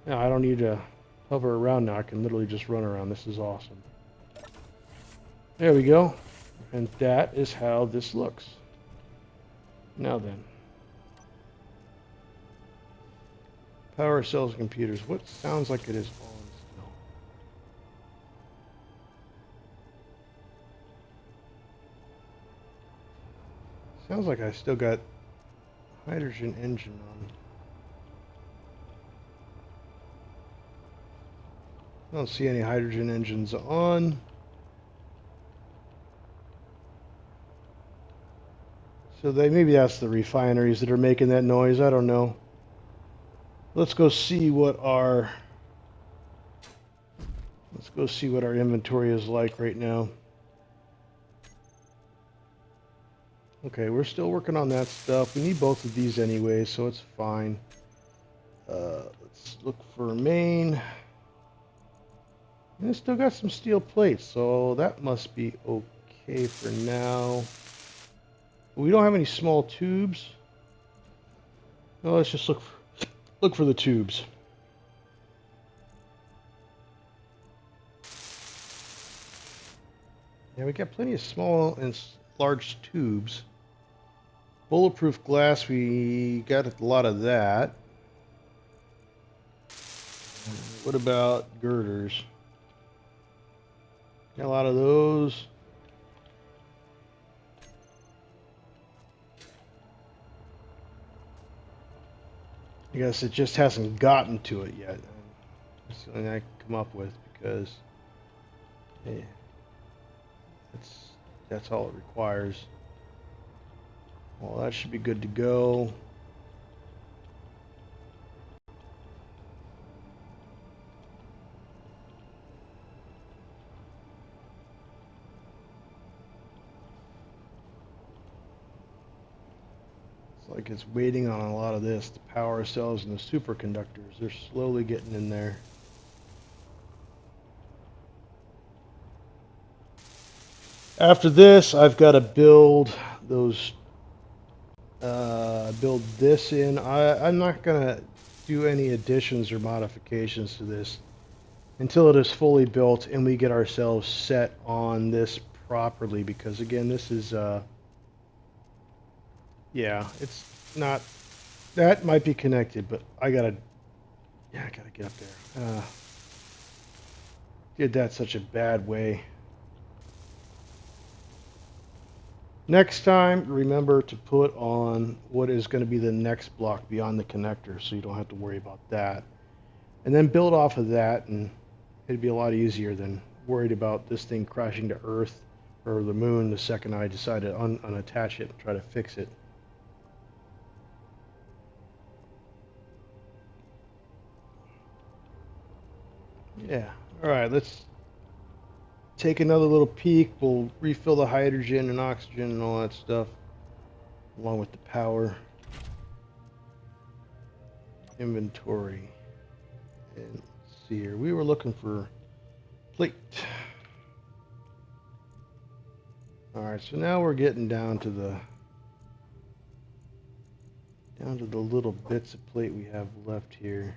Now, I don't need to hover around now. I can literally just run around. This is awesome. There we go. And that is how this looks. Now then. Power cells and computers. What sounds like it is on still? Sounds like I still got hydrogen engine on. I don't see any hydrogen engines on. So maybe that's the refineries that are making that noise. I don't know. Let's go see what our inventory is like right now. Okay, we're still working on that stuff. We need both of these anyway, so it's fine. Let's look for main. And it's still got some steel plates, so that must be okay for now. We don't have any small tubes. Well, let's just look for the tubes. Yeah, we got plenty of small and large tubes. Bulletproof glass, we got a lot of that. What about girders? Got a lot of those. I guess it just hasn't gotten to it yet. That's the only thing I can come up with because yeah, that's all it requires. Well, that should be good to go. It's like it's waiting on a lot of this. The power cells and the superconductors, they're slowly getting in there. After this, I've got to build those, build this in. I'm not going to do any additions or modifications to this until it is fully built and we get ourselves set on this properly, because again, this is, yeah, it's not, that might be connected, but I gotta get up there. Did that such a bad way. Next time, remember to put on what is going to be the next block beyond the connector, so you don't have to worry about that. And then build off of that, and it'd be a lot easier than worried about this thing crashing to Earth or the moon the second I decide to unattach it and try to fix it. Yeah. All right, let's take another little peek. We'll refill the hydrogen and oxygen and all that stuff, along with the power. Inventory. And let's see here. We were looking for plate. Alright, so now we're getting down to the little bits of plate we have left here.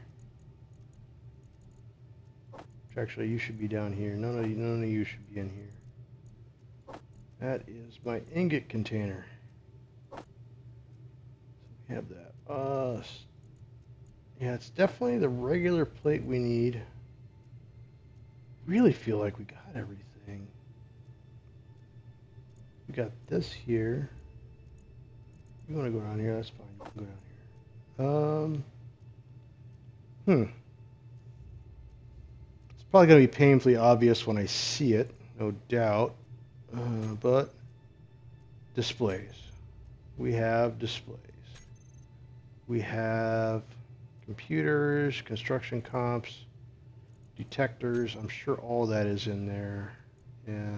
Actually, you should be down here. None of you should be in here. That is my ingot container. So we have that. Yeah, it's definitely the regular plate we need. Really feel like we got everything. We got this here. You want to go down here? That's fine. You can go down here. It's probably going to be painfully obvious when I see it, no doubt. But displays. We have displays. We have computers, construction comps, detectors. I'm sure all that is in there. Yeah.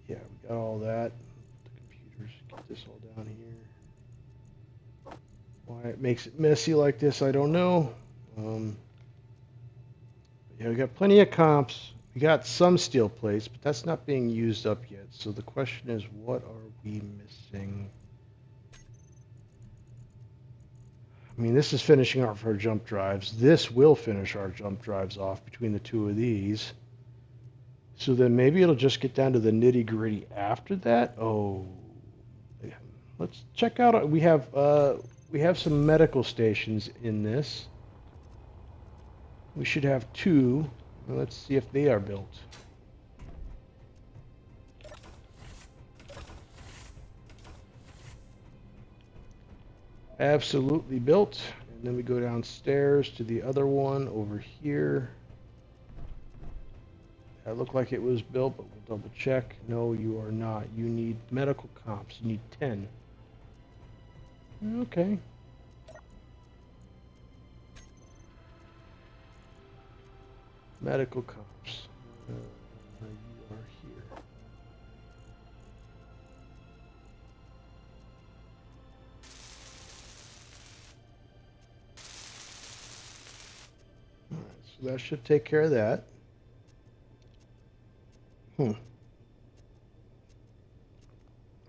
Yeah, we got all that. The computers, get this all down here. Why it makes it messy like this, I don't know. Yeah, we got plenty of comps. We got some steel plates, but that's not being used up yet. So the question is, what are we missing? I mean, this is finishing off our jump drives. This will finish our jump drives off between the two of these. So then maybe it'll just get down to the nitty gritty after that. Oh, let's check out. We have some medical stations in this. We should have two. Let's see if they are built. Absolutely built. And then we go downstairs to the other one over here. That looked like it was built, but we'll double check. No, you are not. You need medical comps. You need 10. Okay. Medical cops. You are here. Alright, so that should take care of that.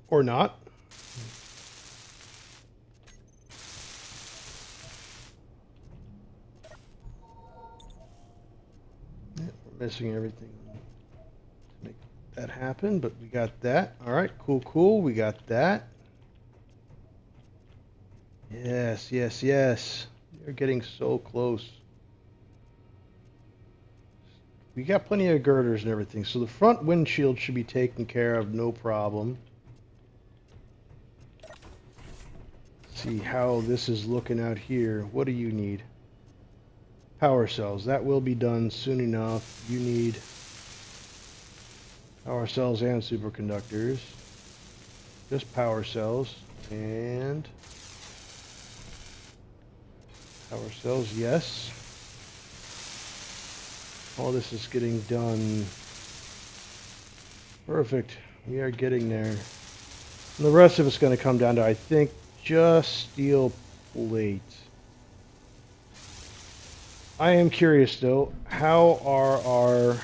Or not. Yeah, we're missing everything to make that happen, but we got that. Alright, cool. We got that. Yes. You're getting so close. We got plenty of girders and everything, so the front windshield should be taken care of, no problem. See how this is looking out here. What do you need? Power cells. That will be done soon enough. You need power cells and superconductors. Just power cells and power cells, yes. All this is getting done. Perfect. We are getting there. And the rest of it's going to come down to, I think, just steel plate. I am curious, though, how are our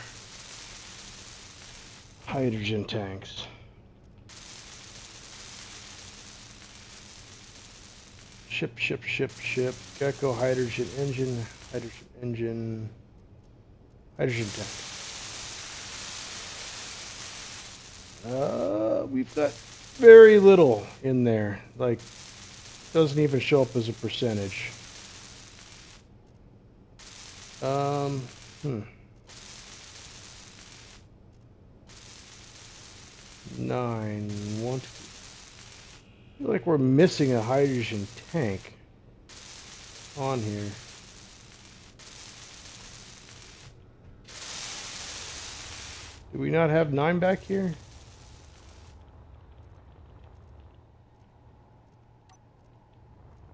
hydrogen tanks? Ship. Gecko hydrogen engine. Hydrogen tank. We've got very little in there. Like, doesn't even show up as a percentage. 9. I feel like we're missing a hydrogen tank on here. Do we not have 9 back here?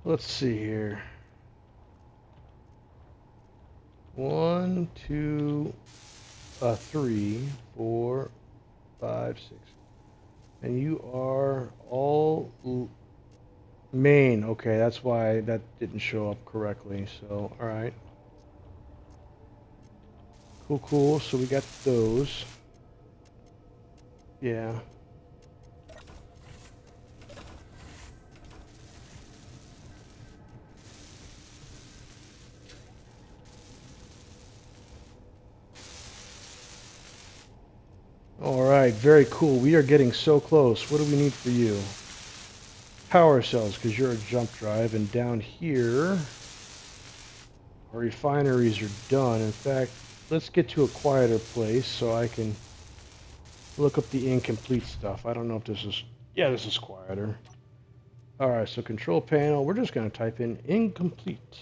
Let's see here. 1, 2, 3, 4, 5, 6. And you are all main. Okay, that's why that didn't show up correctly. So, alright. Cool. So we got those. Yeah. Alright, very cool. We are getting so close. What do we need for you? Power cells, because you're a jump drive. And down here, our refineries are done. In fact, let's get to a quieter place so I can look up the incomplete stuff. I don't know if this is... Yeah, this is quieter. Alright, so control panel. We're just going to type in incomplete.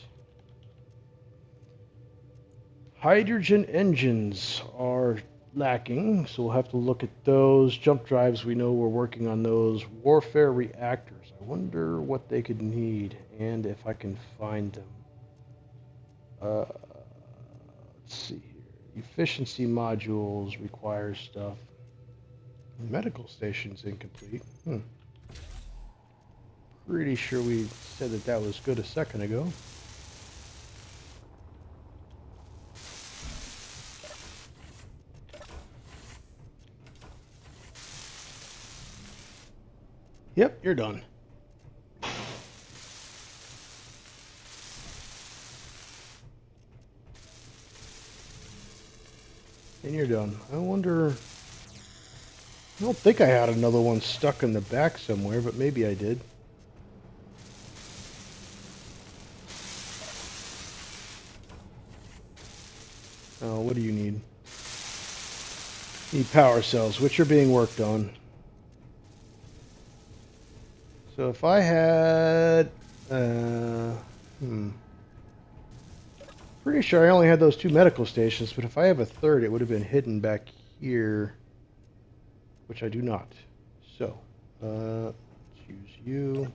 Hydrogen engines are lacking, so we'll have to look at those. Jump drives, we know we're working on those. Warfare reactors, I wonder what they could need and if I can find them. Let's see here. Efficiency modules require stuff. Medical station's incomplete. Pretty sure we said that was good a second ago. Yep, you're done. And you're done. I wonder... I don't think I had another one stuck in the back somewhere, but maybe I did. Oh, what do you need? Need power cells, which are being worked on. So if I had... Pretty sure I only had those 2 medical stations, but if I have a third, it would have been hidden back here, which I do not. So, choose you.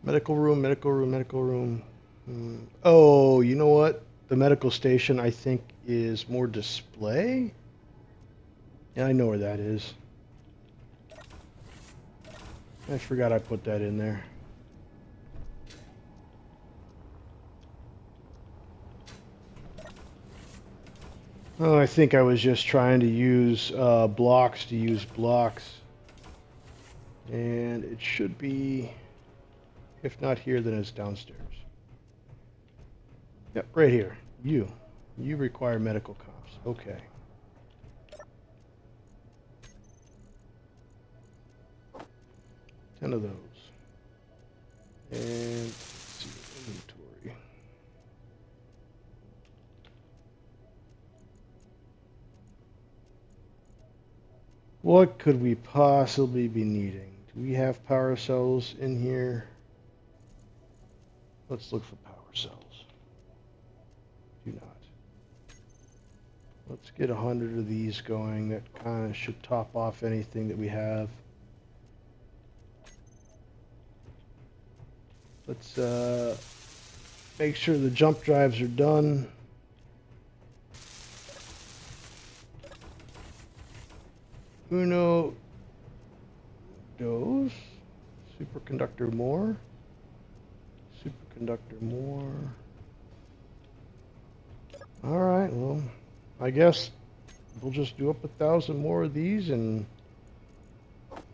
Medical room, medical room, medical room. Oh, you know what? The medical station, I think, is more display. Yeah, I know where that is. I forgot I put that in there. Oh, I think I was just trying to use blocks to use blocks. And it should be, if not here, then it's downstairs. Yep, right here. You require medical cops. Okay. Ten of those. And let's see, inventory. What could we possibly be needing? Do we have power cells in here? Let's look for power cells. Do not. Let's get 100 of these going. That kind of should top off anything that we have. Let's make sure the jump drives are done. Uno dos. Superconductor more. Superconductor more. Alright, well, I guess we'll just do up 1,000 more of these and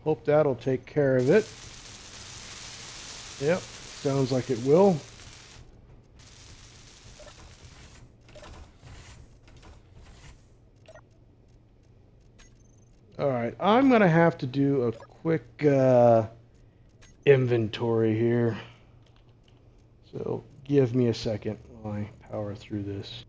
hope that'll take care of it. Yep, sounds like it will. Alright, I'm going to have to do a quick inventory here. So give me a second while I power through this.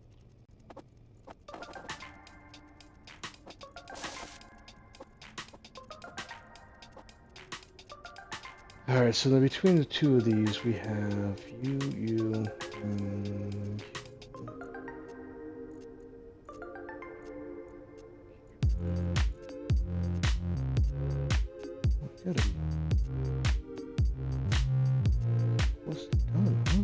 Alright, so then between the two of these we have you, and gotta be close to done, huh?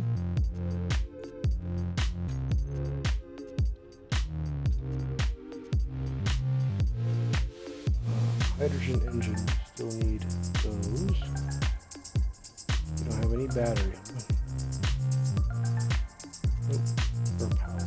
Hydrogen engine, still need those. We don't have any battery. Nope, for power.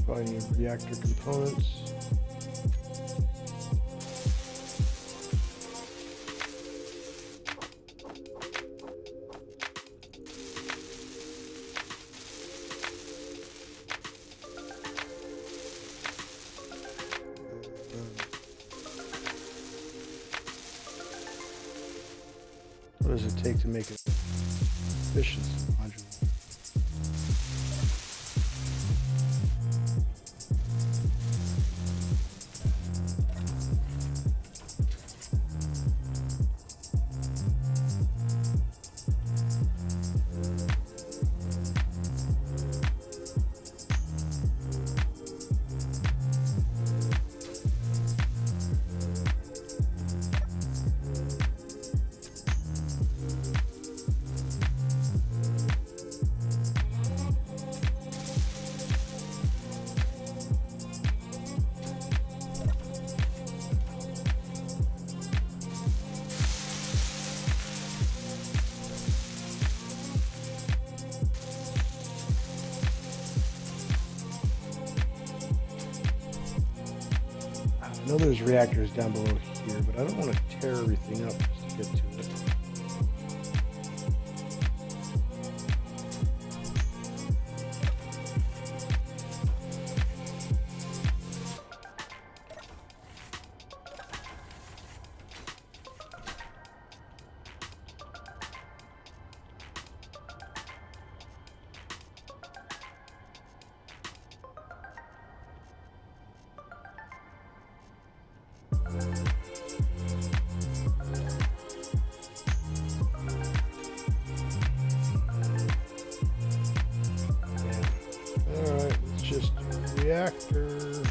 Probably need reactor components. What does it take to make it efficiency module? I know there's reactors down below here, but I don't want to tear everything up just to get to it. reactor.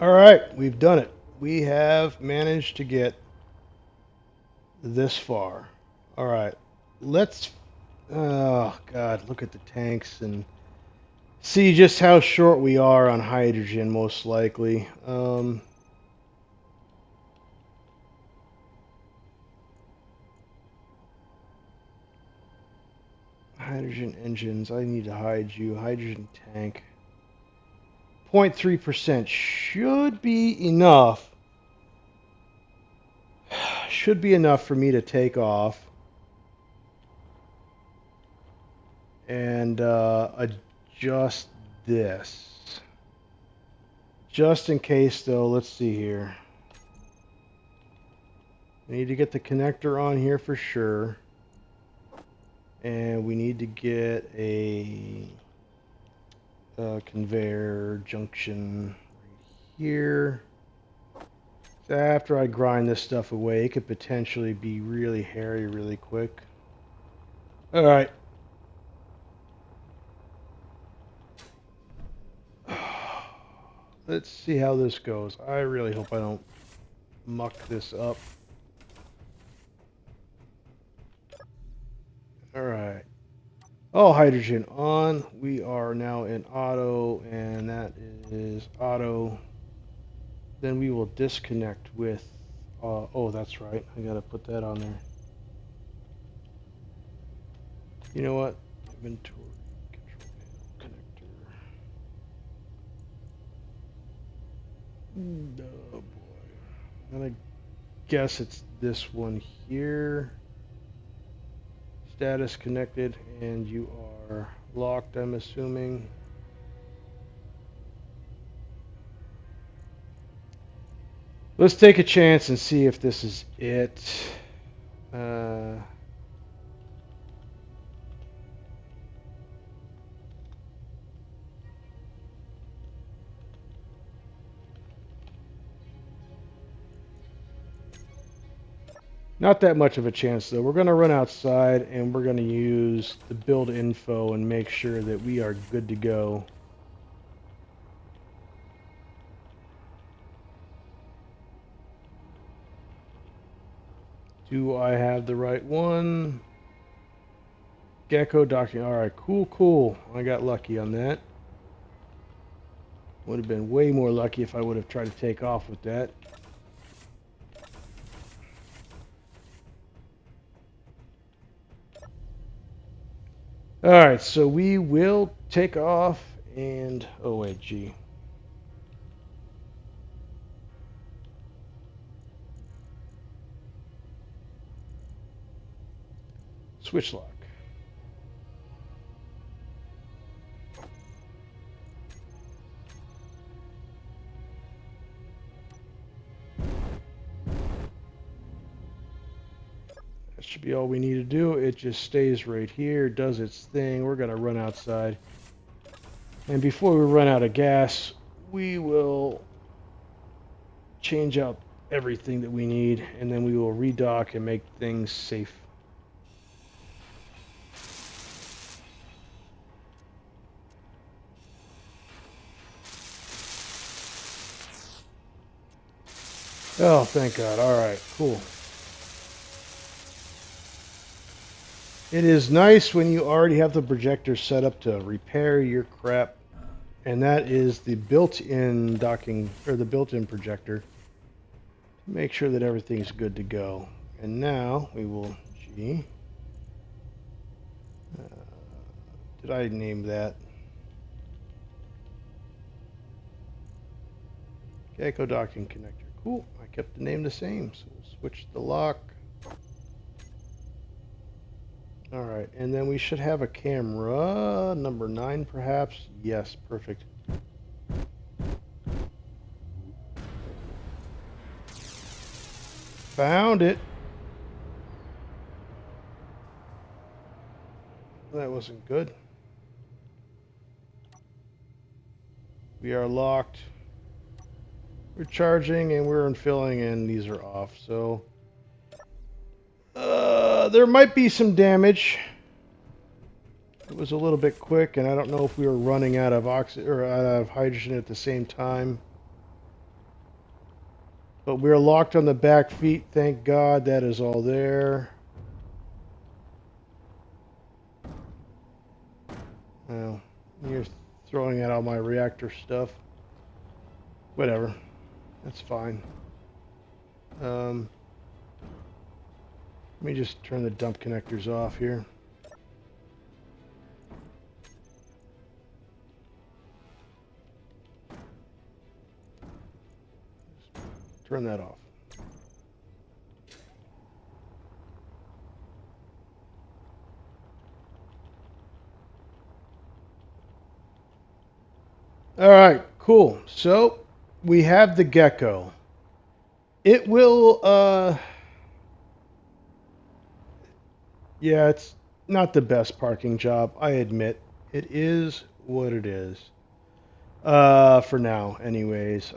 All right, we've done it. We have managed to get this far. All right, let's. Oh God, look at the tanks and see just how short we are on hydrogen, most likely. Hydrogen engines. I need to hide you. Hydrogen tank. 0.3% should be enough. Should be enough for me to take off and adjust this. Just in case, though, let's see here. We need to get the connector on here for sure. And we need to get a conveyor junction right here. So after I grind this stuff away, it could potentially be really hairy really quick. Alright. Let's see how this goes. I really hope I don't muck this up. Alright. All hydrogen on. We are now in auto, and that is auto. Then we will disconnect with... oh, that's right. I gotta put that on there. You know what? Inventory control panel connector. Oh boy. I'm gonna guess it's this one here. Status connected, and you are locked, I'm assuming. Let's take a chance and see if this is it. Not that much of a chance, though. We're going to run outside, and we're going to use the build info and make sure that we are good to go. Do I have the right one? Gecko docking. Alright, cool, cool. I got lucky on that. Would have been way more lucky if I would have tried to take off with that. Alright, so we will take off and... oh wait, G. Switch lock. That should be all we need to do. It just stays right here, does its thing. We're going to run outside. And before we run out of gas, we will change out everything that we need, and then we will redock and make things safe. Oh, thank God. All right, cool. It is nice when you already have the projector set up to repair your crap, and that is the built-in docking, or the built-in projector. Make sure that everything's good to go. And now we will G. Did I name that? Gecko docking connector. Cool. I kept the name the same, so we'll switch the lock. All right, and then we should have a camera, number 9 perhaps. Yes, perfect. Found it. That wasn't good. We are locked. We're charging and we're infilling, and these are off. So there might be some damage. It was a little bit quick, and I don't know if we were running out of oxygen or out of hydrogen at the same time. But we're locked on the back feet. Thank God that is all there. Well, you're throwing out all my reactor stuff. Whatever. That's fine. Let me just turn the dump connectors off here. Turn that off. All right, cool. So we have the Gecko. It will, yeah, it's not the best parking job, I admit. It is what it is. For now, anyways.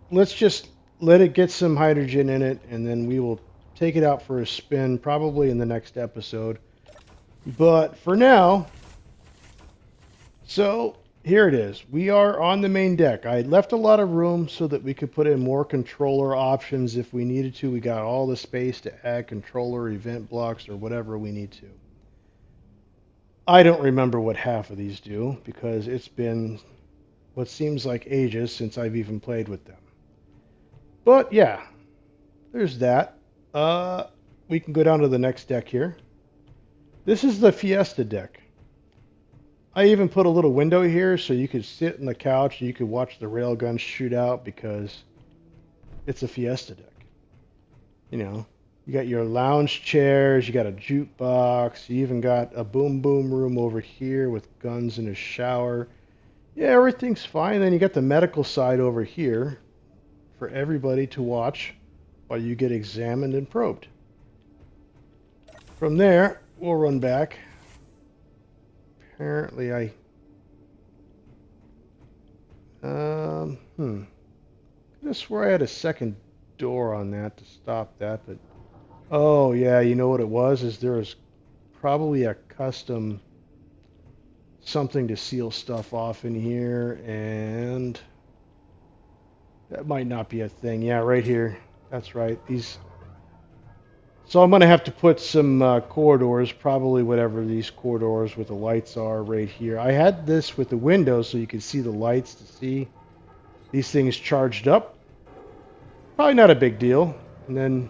Let's just let it get some hydrogen in it, and then we will take it out for a spin, probably in the next episode. But for now, so here it is. We are on the main deck. I left a lot of room so that we could put in more controller options if we needed to. We got all the space to add controller event blocks or whatever we need to. I don't remember what half of these do because it's been what seems like ages since I've even played with them. But yeah, there's that. We can go down to the next deck here. This is the Fiesta deck. I even put a little window here so you could sit on the couch and you could watch the railguns shoot out because it's a Fiesta deck. You know, you got your lounge chairs, you got a jukebox, you even got a boom boom room over here with guns and a shower. Yeah, everything's fine. Then you got the medical side over here for everybody to watch while you get examined and probed. From there, we'll run back. Apparently I could have swore I had a second door on that to stop that, but oh yeah, you know what it was? Is there was probably a custom something to seal stuff off in here, and that might not be a thing. Yeah, right here. That's right. These. So I'm going to have to put some corridors, probably whatever these corridors with the lights are right here. I had this with the windows so you could see the lights to see these things charged up. Probably not a big deal. And then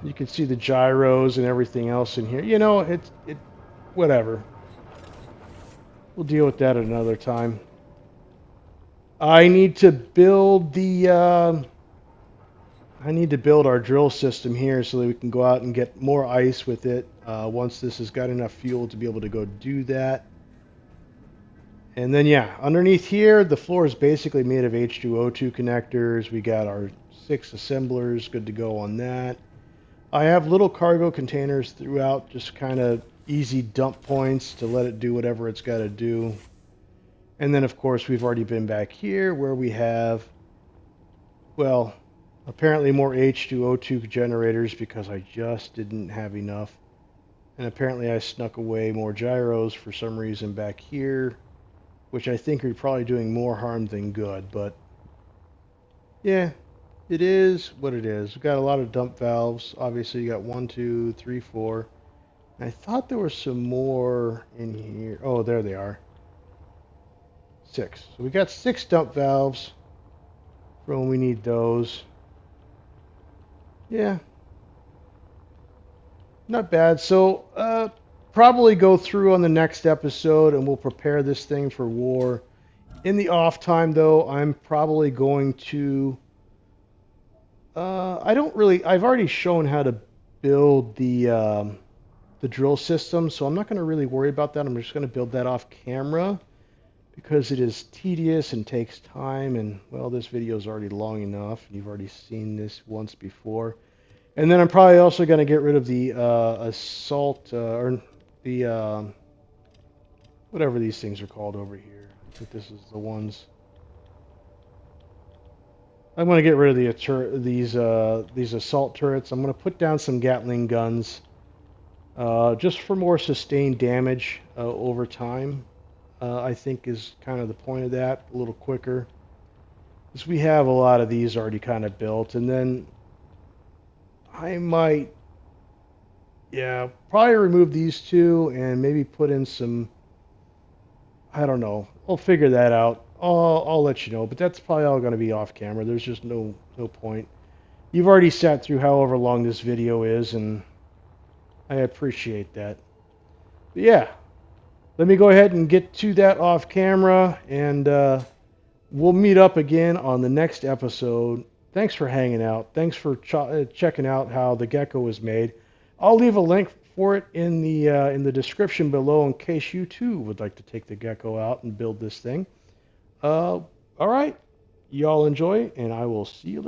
you can see the gyros and everything else in here. You know, it whatever. We'll deal with that at another time. I need to build the I need to build our drill system here so that we can go out and get more ice with it once this has got enough fuel to be able to go do that. And then yeah, underneath here the floor is basically made of H2O2 connectors. We got our 6 assemblers good to go on that. I have little cargo containers throughout, just kind of easy dump points to let it do whatever it's got to do. And then of course we've already been back here where we have, well, apparently more H2O2 generators because I just didn't have enough. And apparently I snuck away more gyros for some reason back here, which I think are probably doing more harm than good. But yeah, it is what it is. We've got a lot of dump valves. Obviously you got 1, 2, 3, 4. And I thought there was some more in here. Oh, there they are. 6. So we got 6 dump valves for when we need those. Yeah, not bad. So probably go through on the next episode and we'll prepare this thing for war. In the off time though, I'm probably going to I've already shown how to build the the drill system, so I'm not going to really worry about that. I'm just going to build that off camera because it is tedious and takes time, and well, this video is already long enough. You've already seen this once before. And then I'm probably also going to get rid of the assault or the whatever these things are called over here. I think this is the ones. I'm going to get rid of these assault turrets. I'm going to put down some Gatling guns just for more sustained damage over time. I think is kind of the point of that. A little quicker, because we have a lot of these already kind of built. And then I might, yeah, probably remove these two and maybe put in some. I don't know. I'll figure that out. I'll let you know, but that's probably all going to be off camera. There's just no point. You've already sat through however long this video is, and I appreciate that. But yeah, let me go ahead and get to that off camera, and we'll meet up again on the next episode. Thanks for hanging out. Thanks for checking out how the Gecko is made. I'll leave a link for it in the description below in case you too would like to take the Gecko out and build this thing. All right, y'all enjoy, and I will see you later.